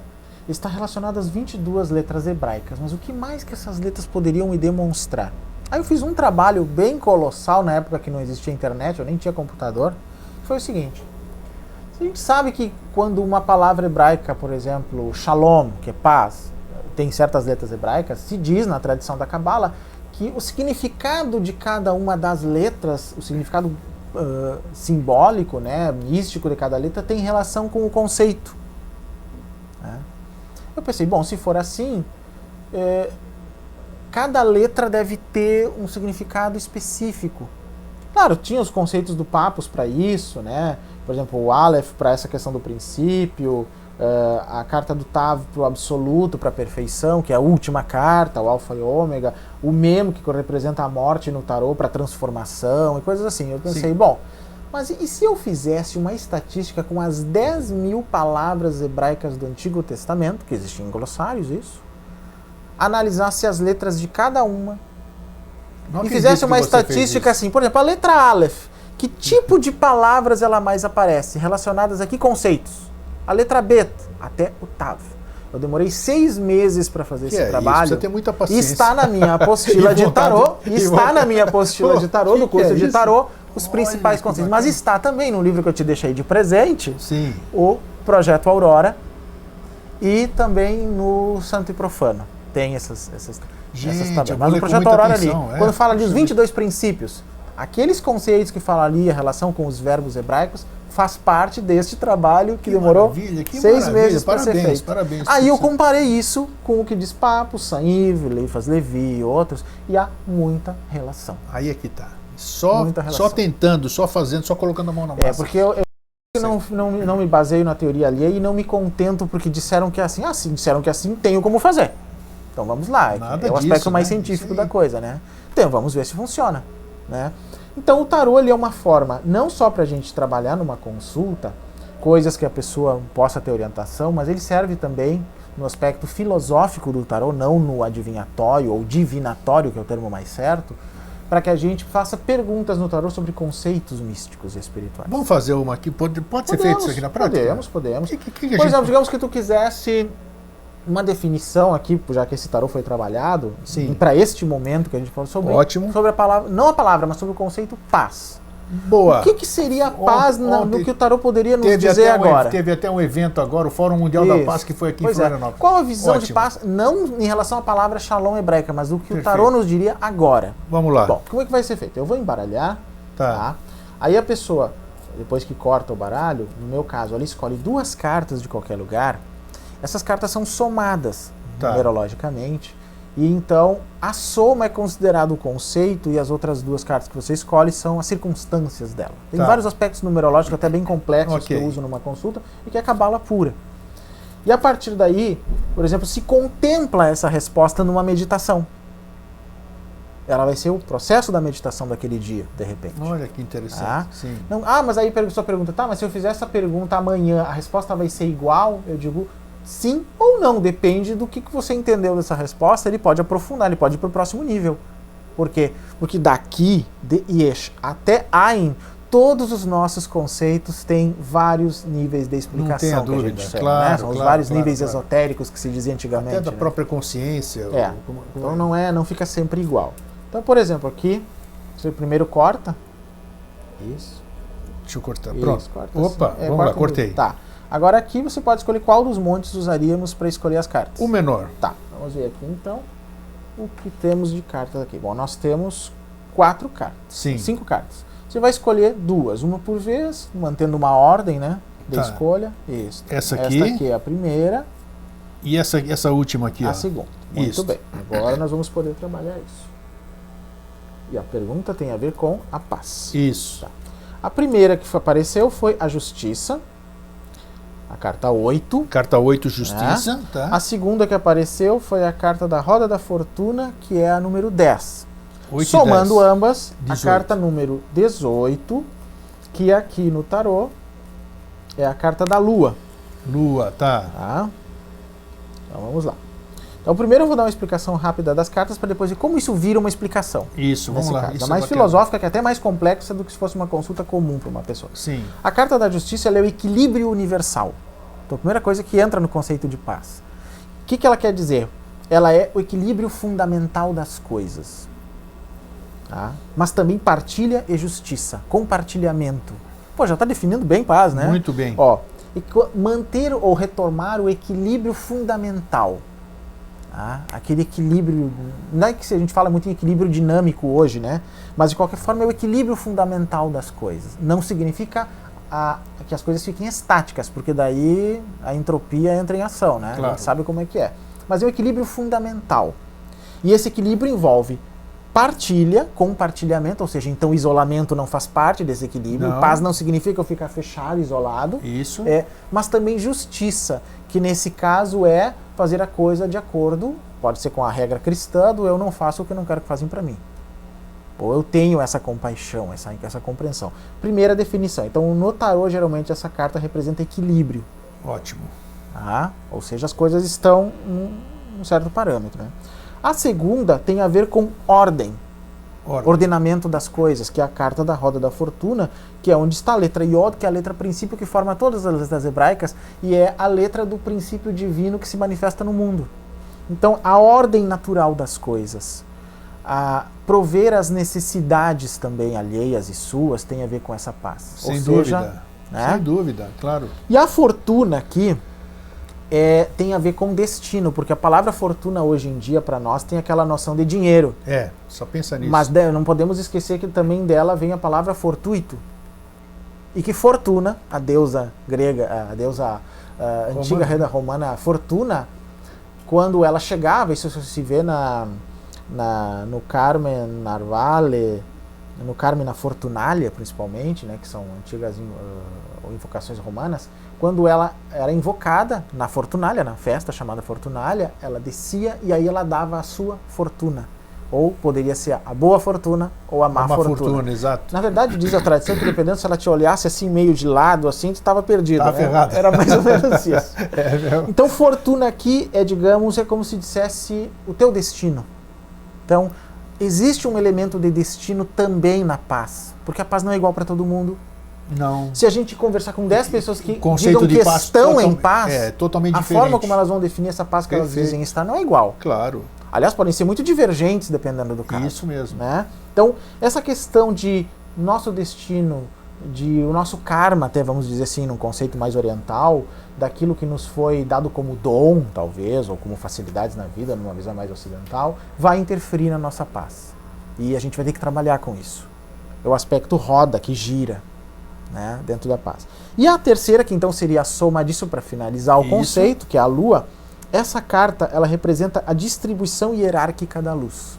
está relacionado às 22 letras hebraicas, mas o que mais que essas letras poderiam me demonstrar? Aí eu fiz um trabalho bem colossal na época que não existia internet, eu nem tinha computador, que foi o seguinte: a gente sabe que quando uma palavra hebraica, por exemplo, shalom, que é paz, tem certas letras hebraicas, se diz na tradição da Cabala que o significado de cada uma das letras, o significado simbólico, né, místico de cada letra, tem relação com o conceito. Né? Eu pensei, bom, se for assim, cada letra deve ter um significado específico. Claro, tinha os conceitos do Papus para isso, né? Por exemplo, o Aleph para essa questão do princípio, a carta do Tav para o absoluto, para a perfeição, que é a última carta, o Alfa e Ômega, o Mem, que representa a morte no tarô, para transformação e coisas assim. Eu pensei, bom, mas e se eu fizesse uma estatística com as 10.000 palavras hebraicas do Antigo Testamento, que existiam em glossários, isso, analisasse as letras de cada uma, e fizesse uma estatística assim, por exemplo, a letra Aleph, que tipo de palavras ela mais aparece, relacionadas a que conceitos? A letra Bet, até o Tav. Eu demorei 6 meses para fazer esse trabalho. Você tem muita paciência. Está na minha apostila de tarô, está na minha apostila de tarô, no curso de tarô, os principais conceitos. Mas está também no livro que eu te deixei de presente, sim, o Projeto Aurora, e também no Santo e Profano. Tem essas tabelas. Mas o Projeto Aurora ali, quando fala dos 22 princípios, aqueles conceitos que fala ali, a relação com os verbos hebraicos, faz parte deste trabalho que demorou 6 meses para ser feito. Parabéns. Aí eu comparei isso com o que diz Papus, Saint-Yves, Eliphas Levi e outros, e há muita relação. Aí é que tá. Só tentando, só fazendo, só colocando a mão na massa. Porque eu não me baseio na teoria alheia e não me contento porque disseram que é assim. Ah, sim, disseram que é assim, tenho como fazer. Então vamos lá. É o aspecto mais científico da coisa, né? Então vamos ver se funciona, né? Então o tarô ele é uma forma, não só para a gente trabalhar numa consulta, coisas que a pessoa possa ter orientação, mas ele serve também no aspecto filosófico do tarô, não no adivinhatório ou divinatório, que é o termo mais certo, para que a gente faça perguntas no tarô sobre conceitos místicos e espirituais. Vamos fazer uma aqui? Pode ser feito isso aqui na prática? Podemos. Que Por exemplo, digamos que tu quisesse uma definição aqui, já que esse tarô foi trabalhado, para este momento que a gente falou sobre, sobre a palavra, não a palavra, mas sobre o conceito paz. Boa. O que seria a paz no que o tarô poderia nos dizer agora? Teve até um evento agora, o Fórum Mundial da Paz, que foi aqui em Florianópolis. Qual a visão de paz, não em relação à palavra shalom hebraica, mas o que o tarô nos diria agora? Vamos lá. Bom, como é que vai ser feito? Eu vou embaralhar, tá? Aí a pessoa, depois que corta o baralho, no meu caso, ela escolhe 2 cartas de qualquer lugar. Essas cartas são somadas numerologicamente. E então, a soma é considerado o conceito e as outras 2 cartas que você escolhe são as circunstâncias dela. Tem vários aspectos numerológicos até bem complexos que eu uso numa consulta e que é a cabala pura. E a partir daí, por exemplo, se contempla essa resposta numa meditação. Ela vai ser o processo da meditação daquele dia, de repente. Olha que interessante. Sim. Não, mas aí a pessoa pergunta, mas se eu fizer essa pergunta amanhã, a resposta vai ser igual? Eu digo, sim ou não, depende do que você entendeu dessa resposta, ele pode aprofundar, ele pode ir para o próximo nível. Por quê? Porque daqui, de Yesh até Ain, todos os nossos conceitos têm vários níveis de explicação. Não tenha dúvida, que a gente chama, né? São os vários níveis esotéricos que se dizia antigamente. Até da própria consciência. Então não fica sempre igual. Então, por exemplo, aqui, você primeiro corta. Isso. Deixa eu cortar. Pronto. Isso, corta Opa, assim. vamos lá, cortei. Tá. Agora aqui você pode escolher qual dos montes usaríamos para escolher as cartas. O menor. Tá, vamos ver aqui então o que temos de cartas aqui. Bom, nós temos 4 cartas. Sim. 5 cartas. Você vai escolher 2, uma por vez, mantendo uma ordem, né, de escolha. Isso. Essa aqui é a primeira. E essa última aqui, a segunda. Muito bem. Agora nós vamos poder trabalhar isso. E a pergunta tem a ver com a paz. Isso. Tá. A primeira que apareceu foi a justiça. A carta 8. Carta 8, justiça. Tá. A segunda que apareceu foi a carta da roda da fortuna, que é a número 10. 8 Somando ambas, 18. A carta número 18, que aqui no tarô é a carta da lua. Lua, tá. Então vamos lá. Então primeiro eu vou dar uma explicação rápida das cartas para depois ver como isso vira uma explicação. Isso, vamos lá. Isso é mais filosófica, que é até mais complexa do que se fosse uma consulta comum para uma pessoa. Sim. A carta da justiça ela é o equilíbrio universal. Então a primeira coisa que entra no conceito de paz. O que ela quer dizer? Ela é o equilíbrio fundamental das coisas. Tá? Mas também partilha e justiça, compartilhamento. Pô, já está definindo bem paz, né? Muito bem. Ó, manter ou retomar o equilíbrio fundamental. Tá? Aquele equilíbrio, não é que a gente fala muito em equilíbrio dinâmico hoje, né? Mas de qualquer forma é o equilíbrio fundamental das coisas. Não significa que as coisas fiquem estáticas, porque daí a entropia entra em ação, né? Claro. A gente sabe como é que é. Mas é o equilíbrio fundamental. E esse equilíbrio envolve partilha, compartilhamento, ou seja, então isolamento não faz parte desse equilíbrio. Não. Paz não significa eu ficar fechado, isolado. Isso. Mas também justiça, que nesse caso é fazer a coisa de acordo, pode ser com a regra cristã do eu não faço o que eu não quero que façam para mim. Ou eu tenho essa compaixão, essa compreensão. Primeira definição. Então, no tarô, geralmente, essa carta representa equilíbrio. Ótimo. Tá? Ou seja, as coisas estão em um certo parâmetro. Né? A segunda tem a ver com ordem. Ordenamento das coisas, que é a carta da roda da fortuna, que é onde está a letra Yod, que é a letra princípio que forma todas as letras hebraicas, e é a letra do princípio divino que se manifesta no mundo. Então, a ordem natural das coisas. Prover as necessidades também alheias e suas tem a ver com essa paz. Sem dúvida. Né? Sem dúvida, claro. E a fortuna aqui tem a ver com destino, porque a palavra fortuna hoje em dia para nós tem aquela noção de dinheiro. Só pensa nisso. Mas não podemos esquecer que também dela vem a palavra fortuito. E que Fortuna, a deusa grega, a deusa antiga reda romana, Fortuna, quando ela chegava, isso se vê no Carmen Narvale, no Carmina Fortunalia principalmente, né, que são antigas invocações romanas, quando ela era invocada na Fortunalia, na festa chamada Fortunalia, ela descia e aí ela dava a sua fortuna. Ou poderia ser a boa fortuna ou a má fortuna. Exato. Na verdade, diz a tradição que dependendo se ela te olhasse assim meio de lado, assim, tu estava perdido. Estava ferrado. Era mais ou menos isso. Então, fortuna aqui é, digamos, é como se dissesse o teu destino. Então, existe um elemento de destino também na paz, porque a paz não é igual para todo mundo. Não. Se a gente conversar com 10 pessoas que Conceito digam de que paz estão em paz, totalmente a diferente. forma como elas vão definir essa paz que elas Perfeito. dizem estar não é igual. Claro. Aliás, podem ser muito divergentes dependendo do caso. Isso mesmo. Né? Então, essa questão de nosso destino, de o nosso karma, até vamos dizer assim, num conceito mais oriental, daquilo que nos foi dado como dom, talvez, ou como facilidades na vida, numa visão mais ocidental, vai interferir na nossa paz. E a gente vai ter que trabalhar com isso. É o aspecto roda, que gira, né, dentro da paz. E a terceira, que então seria a soma disso para finalizar o Isso. conceito, que é a Lua, essa carta ela representa a distribuição hierárquica da luz.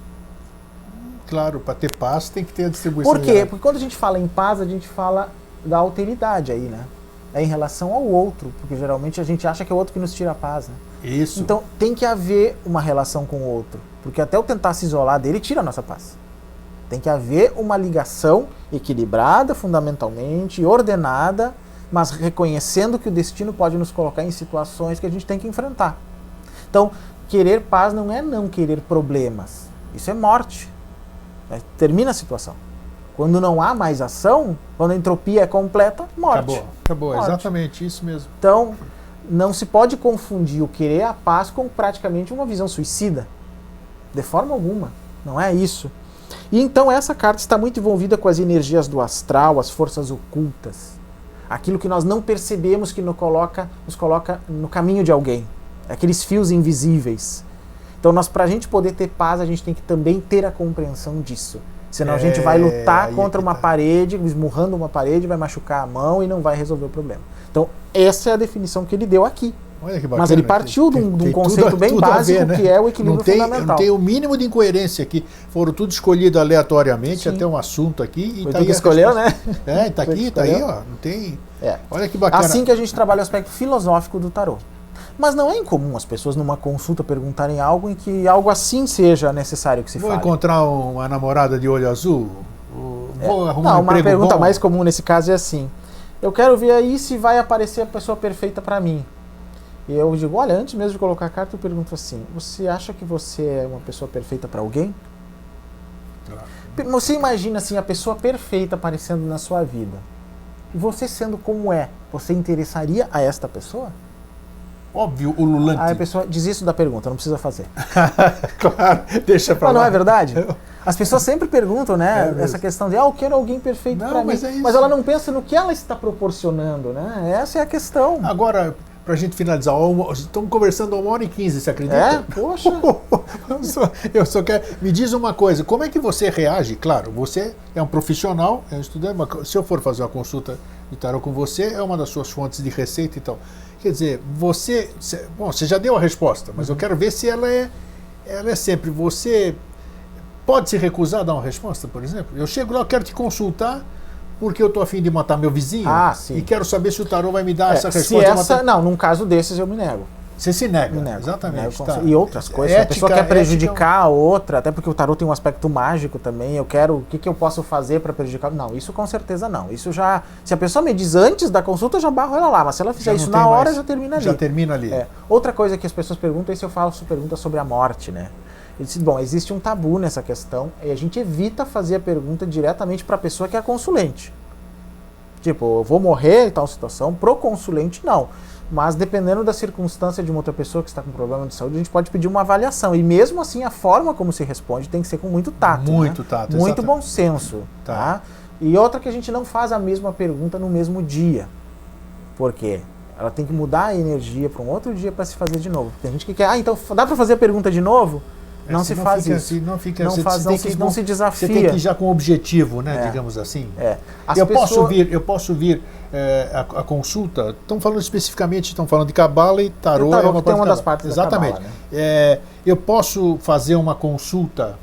Claro, para ter paz tem que ter a distribuição. Por quê? Porque quando a gente fala em paz, a gente fala da alteridade aí, né? É em relação ao outro, porque geralmente a gente acha que é o outro que nos tira a paz, né? Isso. Então tem que haver uma relação com o outro, porque até eu tentar se isolar dele tira a nossa paz. Tem que haver uma ligação equilibrada, fundamentalmente, ordenada, mas reconhecendo que o destino pode nos colocar em situações que a gente tem que enfrentar. Então, querer paz não é não querer problemas. Isso é morte. Termina a situação. Quando não há mais ação, quando a entropia é completa, morte. Acabou. Morte. Exatamente isso mesmo. Então, não se pode confundir o querer a paz com praticamente uma visão suicida. De forma alguma. Não é isso. E então essa carta está muito envolvida com as energias do astral, as forças ocultas. Aquilo que nós não percebemos que nos coloca no caminho de alguém. Aqueles fios invisíveis. Então, para a gente poder ter paz, a gente tem que também ter a compreensão disso. Senão a gente vai lutar contra uma parede, esmurrando uma parede, vai machucar a mão e não vai resolver o problema. Então, essa é a definição que ele deu aqui. Olha que bacana. Mas ele partiu de um conceito tudo, bem tudo básico, ver, né? que é o equilíbrio fundamental. Não tem o mínimo de incoerência aqui. Foram tudo escolhido aleatoriamente, Sim. até um assunto aqui. E Foi tá tu aí que escolheu, né? Tá aqui, tá aí, ó. Não tem... Olha que bacana. Assim que a gente trabalha o aspecto filosófico do tarô. Mas não é incomum as pessoas numa consulta perguntarem algo em que algo assim seja necessário que se fale. Vou encontrar uma namorada de olho azul? Vou arrumar Não, um emprego uma pergunta bom? mais comum nesse caso é assim: eu quero ver aí se vai aparecer a pessoa perfeita para mim. E eu digo, olha, antes mesmo de colocar a carta, eu pergunto assim: você acha que você é uma pessoa perfeita para alguém? Claro. Você imagina assim a pessoa perfeita aparecendo na sua vida. E você sendo como é, você interessaria a esta pessoa? Óbvio, ululante. Aí a pessoa diz isso da pergunta, não precisa fazer. Claro, deixa pra lá. Mas não é verdade? As pessoas sempre perguntam, né? Essa questão de, eu quero alguém perfeito para mim. Mas ela não pensa no que ela está proporcionando, né? Essa é a questão. Agora, pra gente finalizar, estamos conversando há 1h15, você acredita? É? Poxa. Eu só quero... Me diz uma coisa, como é que você reage? Claro, você é um profissional, é um estudante, mas se eu for fazer uma consulta de tarô com você, é uma das suas fontes de receita e tal. Quer dizer, você já deu a resposta, mas eu quero ver se ela é sempre. Você pode se recusar a dar uma resposta, por exemplo? Eu chego lá, eu quero te consultar porque eu estou a fim de matar meu vizinho e quero saber se o tarô vai me dar essa resposta. Não, num caso desses eu me nego. Você se nega, me nego, exatamente. Tá. E outras coisas, a pessoa quer prejudicar a outra, até porque o tarô tem um aspecto mágico também, o que eu posso fazer para prejudicar? Não, isso com certeza não. Isso já, se a pessoa me diz antes da consulta, eu já barro ela lá, mas se ela fizer isso na hora, já termina ali. Já termina ali. Outra coisa que as pessoas perguntam é se eu faço pergunta sobre a morte, né? Eu disse, bom, existe um tabu nessa questão e a gente evita fazer a pergunta diretamente para a pessoa que é a consulente. Tipo, eu vou morrer em tal situação, pro consulente não. Mas dependendo da circunstância de uma outra pessoa que está com problema de saúde, a gente pode pedir uma avaliação. E mesmo assim, a forma como se responde tem que ser com muito tato. Muito né? tato, muito bom senso. Tá? E outra que a gente não faz a mesma pergunta no mesmo dia. Por quê? Ela tem que mudar a energia para um outro dia para se fazer de novo. Tem gente que quer, então dá para fazer a pergunta de novo? Não se faz isso. Assim, não fica não assim. Não se desafia. Você tem que ir já com objetivo, né? Digamos assim. Eu posso vir a consulta. Estão falando especificamente, estão falando de cabala e tarô. É uma das partes exatamente. Da cabala, né? Eu posso fazer uma consulta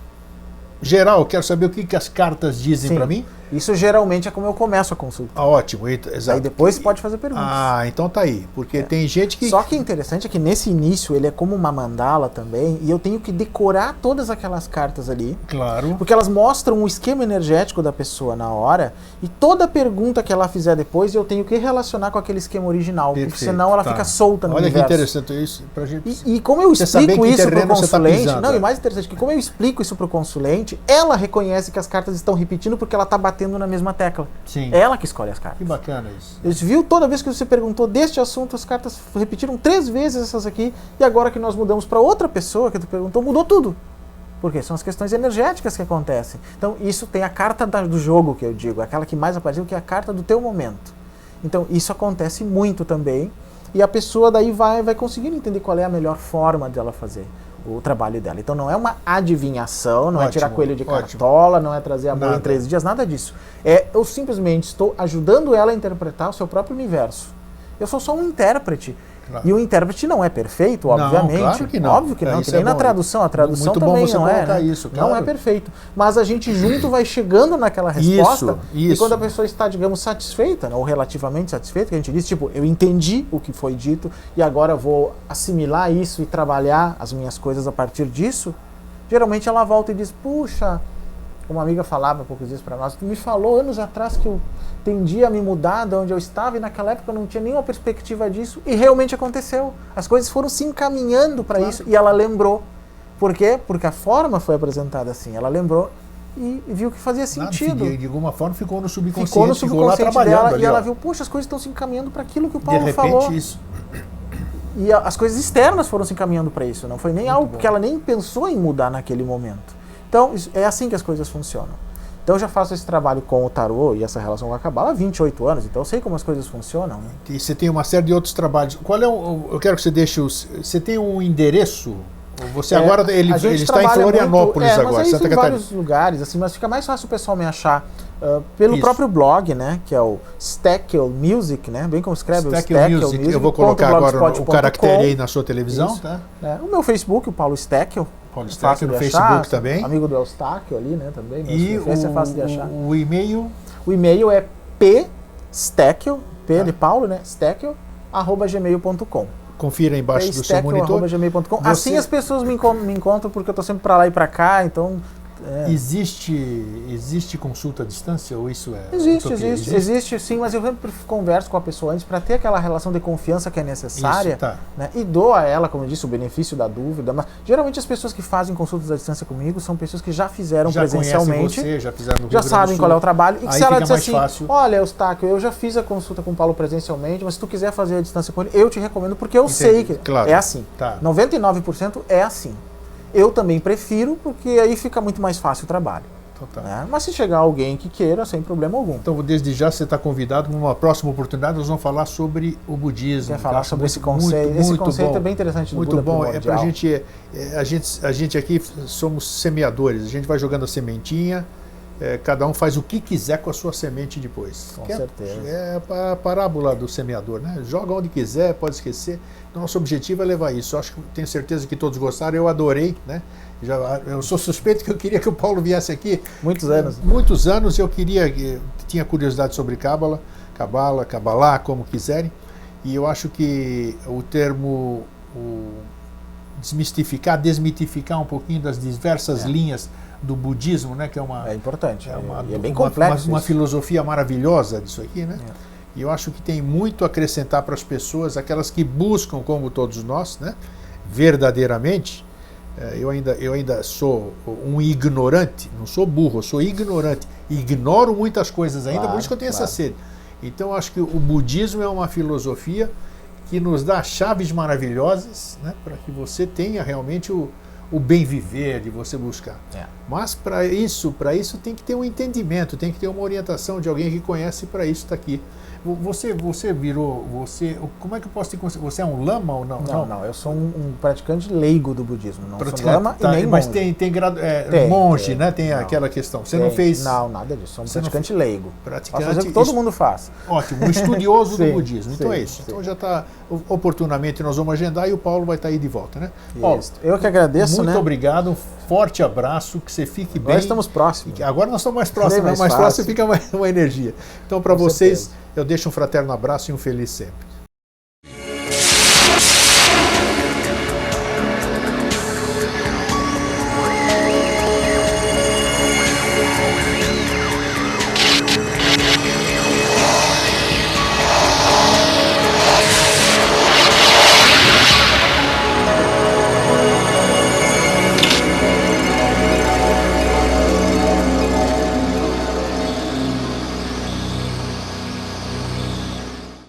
geral. Quero saber o que as cartas dizem para mim. Isso geralmente é como eu começo a consulta. Ótimo, exato. Aí depois pode fazer perguntas. Então tá aí. Porque tem gente que... Só que o interessante é que nesse início ele é como uma mandala também, e eu tenho que decorar todas aquelas cartas ali. Claro. Porque elas mostram o esquema energético da pessoa na hora, e toda pergunta que ela fizer depois eu tenho que relacionar com aquele esquema original, porque senão ela fica solta no universo. Olha que interessante isso pra gente. E como eu explico isso pro consulente, e mais interessante é que como eu explico isso pro consulente, ela reconhece que as cartas estão repetindo porque ela tá batendo na mesma tecla. Sim. Ela que escolhe as cartas. Que bacana isso. Você viu, toda vez que você perguntou deste assunto, as cartas repetiram 3 vezes essas aqui, e agora que nós mudamos para outra pessoa que tu perguntou, mudou tudo. Porque são as questões energéticas que acontecem. Então, isso tem a carta do jogo, que eu digo, aquela que mais apareceu, que é a carta do teu momento. Então, isso acontece muito também, e a pessoa daí vai conseguindo entender qual é a melhor forma dela fazer o trabalho dela. Então não é uma adivinhação, não é tirar coelho de cartola, não é trazer a bola em 3 dias, nada disso. Eu simplesmente estou ajudando ela a interpretar o seu próprio universo. Eu sou só um intérprete. Claro. E o intérprete não é perfeito, obviamente. Não, claro que não. Óbvio que não, que nem na tradução. A tradução muito também não é, né? Isso, claro. Não é perfeito. Mas a gente junto vai chegando naquela resposta. Isso. E quando a pessoa está, digamos, satisfeita, ou relativamente satisfeita, que a gente diz, tipo, eu entendi o que foi dito e agora eu vou assimilar isso e trabalhar as minhas coisas a partir disso, geralmente ela volta e diz, puxa, uma amiga falava há poucos dias para nós, tu me falou anos atrás que eu tendi a me mudar de onde eu estava e naquela época eu não tinha nenhuma perspectiva disso, e realmente aconteceu. As coisas foram se encaminhando para isso e ela lembrou. Por quê? Porque a forma foi apresentada assim. Ela lembrou e viu que fazia sentido. De alguma forma ficou no subconsciente, ficou no subconsciente lá trabalhando dela, ali, e ela viu, puxa, as coisas estão se encaminhando para aquilo que o Paulo falou. De repente isso. E as coisas externas foram se encaminhando para isso. Não foi nem algo que ela nem pensou em mudar naquele momento. Então, é assim que as coisas funcionam. Então, eu já faço esse trabalho com o tarô e essa relação com a Cabala há 28 anos, então eu sei como as coisas funcionam. Né? E você tem uma série de outros trabalhos. Qual é eu quero que você deixe Você tem um endereço? Você agora, ele está em Florianópolis agora, mas Santa em Catarina. Vários lugares, assim, mas fica mais fácil o pessoal me achar pelo próprio blog, né, que é o Steckel Music, né, bem como escreve o Steckel Music. Eu vou colocar agora o caractere aí na sua televisão. Tá? O meu Facebook, o Paulo Steckel. Paulo Steckel no Facebook também. Amigo do Eustáquio ali, né, também. E é fácil de achar. O e-mail? O e-mail é psteckel, P de Paulo, né, steckel@gmail.com. Confira embaixo do seu monitor. Gmail.com. Assim as pessoas me encontram, porque eu estou sempre para lá e para cá, então... Existe consulta à distância ou isso é... Existe sim, mas eu sempre converso com a pessoa antes para ter aquela relação de confiança que é necessária, né? E dou a ela, como eu disse, o benefício da dúvida, mas geralmente as pessoas que fazem consultas à distância comigo são pessoas que já fizeram presencialmente, você, já sabem qual é o trabalho, e que se ela disser assim, fácil. Olha, Eustáquio, eu já fiz a consulta com o Paulo presencialmente, mas se tu quiser fazer a distância com ele, eu te recomendo, porque eu sei que é assim. 99% é assim. Eu também prefiro, porque aí fica muito mais fácil o trabalho. Né? Mas se chegar alguém que queira, sem problema algum. Então, desde já, você está convidado. Numa próxima oportunidade, nós vamos falar sobre o budismo. Quer falar sobre esse conceito? Esse conceito é bem interessante do Muito Buda bom. primordial. A gente aqui somos semeadores. A gente vai jogando a sementinha. Cada um faz o que quiser com a sua semente depois. Com certeza. É a parábola do semeador, né? Joga onde quiser, pode esquecer. Nosso objetivo é levar isso. Tenho certeza que todos gostaram. Eu adorei, né? Eu sou suspeito que eu queria que o Paulo viesse aqui. Muitos anos. Muitos anos. Eu tinha curiosidade sobre Cabala, Cabalá, como quiserem. E eu acho que o termo desmitificar um pouquinho das diversas linhas do budismo, né, que é importante, é bem complexo, uma filosofia maravilhosa disso aqui, né? E eu acho que tem muito a acrescentar para as pessoas, aquelas que buscam, como todos nós, né, verdadeiramente. Eu ainda sou um ignorante, não sou burro, eu sou ignorante, ignoro muitas coisas ainda, por isso que eu tenho essa sede. Então eu acho que o budismo é uma filosofia que nos dá chaves maravilhosas, né, para que você tenha realmente o bem viver, de você buscar. Mas para isso tem que ter um entendimento, tem que ter uma orientação de alguém que conhece, para isso está aqui. Você como é que eu posso te considerar? Você é um lama ou não? Não, eu sou um praticante leigo do budismo, não sou lama e nem mas monge. Tem monge, né? Tem aquela questão. Você não fez... Não, nada disso, sou um praticante leigo. Posso fazer o que todo mundo faz. Ótimo, um estudioso do budismo. Então é isso. Então já está, oportunamente nós vamos agendar e o Paulo vai estar aí de volta, né? Paulo, eu que agradeço. Muito obrigado, um forte abraço, que você fique bem. Nós estamos próximos. Agora nós estamos mais próximos, mais próximo fica uma energia. Então, para vocês, eu deixo um fraterno abraço e um feliz sempre.